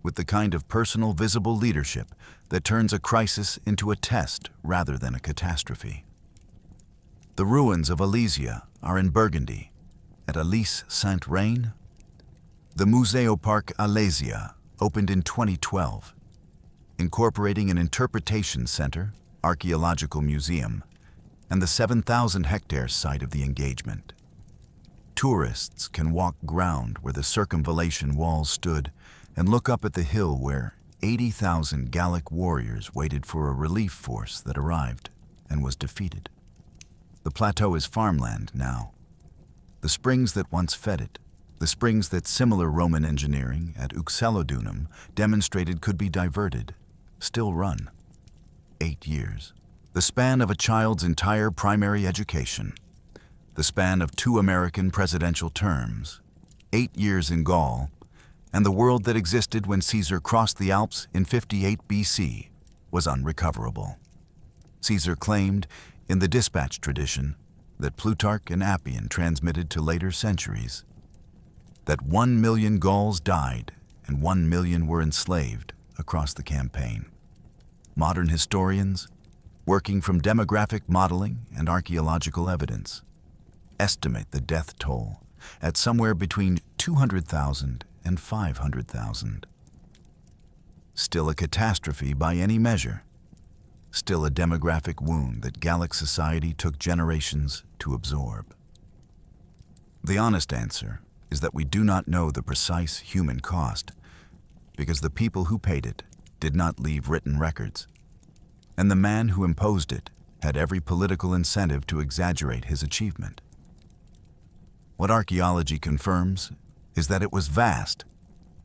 with the kind of personal visible leadership that turns a crisis into a test rather than a catastrophe. The ruins of Alesia are in Burgundy, at Alesia Saint-Reine, The Museopark Alesia opened in 2012, incorporating an interpretation center, archaeological museum, and the 7,000-hectare site of the engagement. Tourists can walk ground where the circumvallation walls stood and look up at the hill where 80,000 Gallic warriors waited for a relief force that arrived and was defeated. The plateau is farmland now. The springs that once fed it, the springs that similar Roman engineering at Uxellodunum demonstrated could be diverted, still run. 8 years. The span of a child's entire primary education. The span of 2 American presidential terms. 8 years in Gaul, and the world that existed when Caesar crossed the Alps in 58 BC was unrecoverable. Caesar claimed, in the dispatch tradition, that Plutarch and Appian transmitted to later centuries, that 1 million Gauls died and 1 million were enslaved across the campaign. Modern historians, working from demographic modeling and archaeological evidence, estimate the death toll at somewhere between 200,000 and 500,000. Still a catastrophe by any measure. Still a demographic wound that Gallic society took generations to absorb. The honest answer is that we do not know the precise human cost, because the people who paid it did not leave written records, and the man who imposed it had every political incentive to exaggerate his achievement. What archaeology confirms is that it was vast.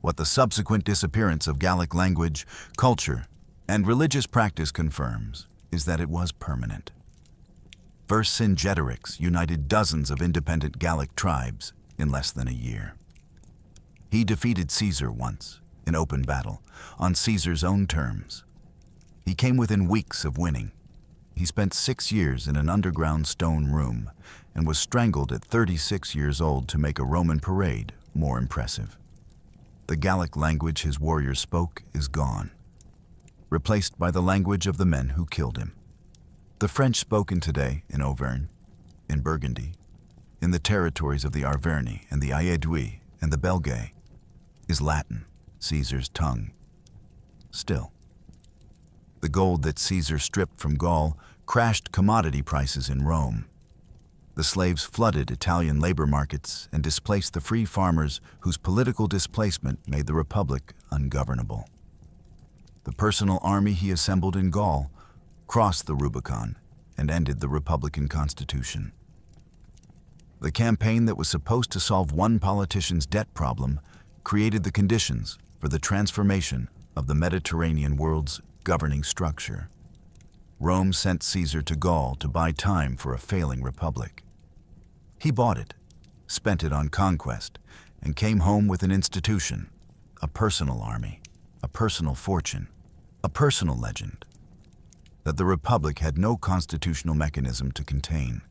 What the subsequent disappearance of Gallic language, culture, and religious practice confirms is that it was permanent. Vercingetorix united dozens of independent Gallic tribes in less than a year. He defeated Caesar once, in open battle, on Caesar's own terms. He came within weeks of winning. He spent 6 years in an underground stone room and was strangled at 36 years old to make a Roman parade more impressive. The Gallic language his warriors spoke is gone, replaced by the language of the men who killed him. The French spoken today in Auvergne, in Burgundy, in the territories of the Arverni and the Aedui and the Belgae, is Latin, Caesar's tongue. Still, the gold that Caesar stripped from Gaul crashed commodity prices in Rome. The slaves flooded Italian labor markets and displaced the free farmers whose political displacement made the Republic ungovernable. The personal army he assembled in Gaul crossed the Rubicon and ended the Republican Constitution. The campaign that was supposed to solve one politician's debt problem created the conditions for the transformation of the Mediterranean world's governing structure. Rome sent Caesar to Gaul to buy time for a failing republic. He bought it, spent it on conquest, and came home with an institution, a personal army, a personal fortune, a personal legend, that the republic had no constitutional mechanism to contain.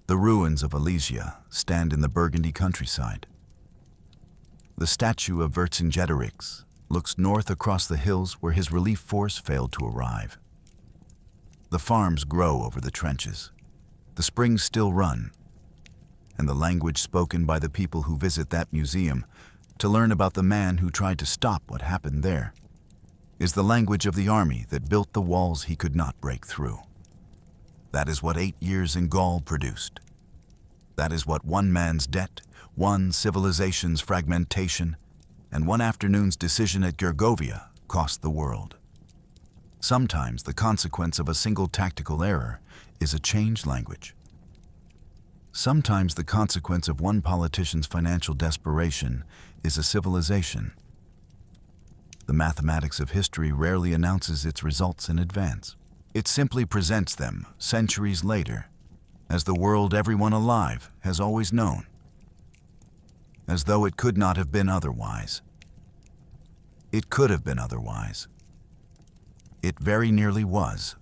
The ruins of Alesia stand in the Burgundy countryside. The statue of Vercingetorix looks north across the hills where his relief force failed to arrive. The farms grow over the trenches. The springs still run. And the language spoken by the people who visit that museum to learn about the man who tried to stop what happened there is the language of the army that built the walls he could not break through. That is what 8 years in Gaul produced. That is what one man's debt, one civilization's fragmentation, and one afternoon's decision at Gergovia cost the world. Sometimes the consequence of a single tactical error is a changed language. Sometimes the consequence of one politician's financial desperation is a civilization. The mathematics of history rarely announces its results in advance. It simply presents them centuries later as the world everyone alive has always known, as though it could not have been otherwise. It could have been otherwise. It very nearly was.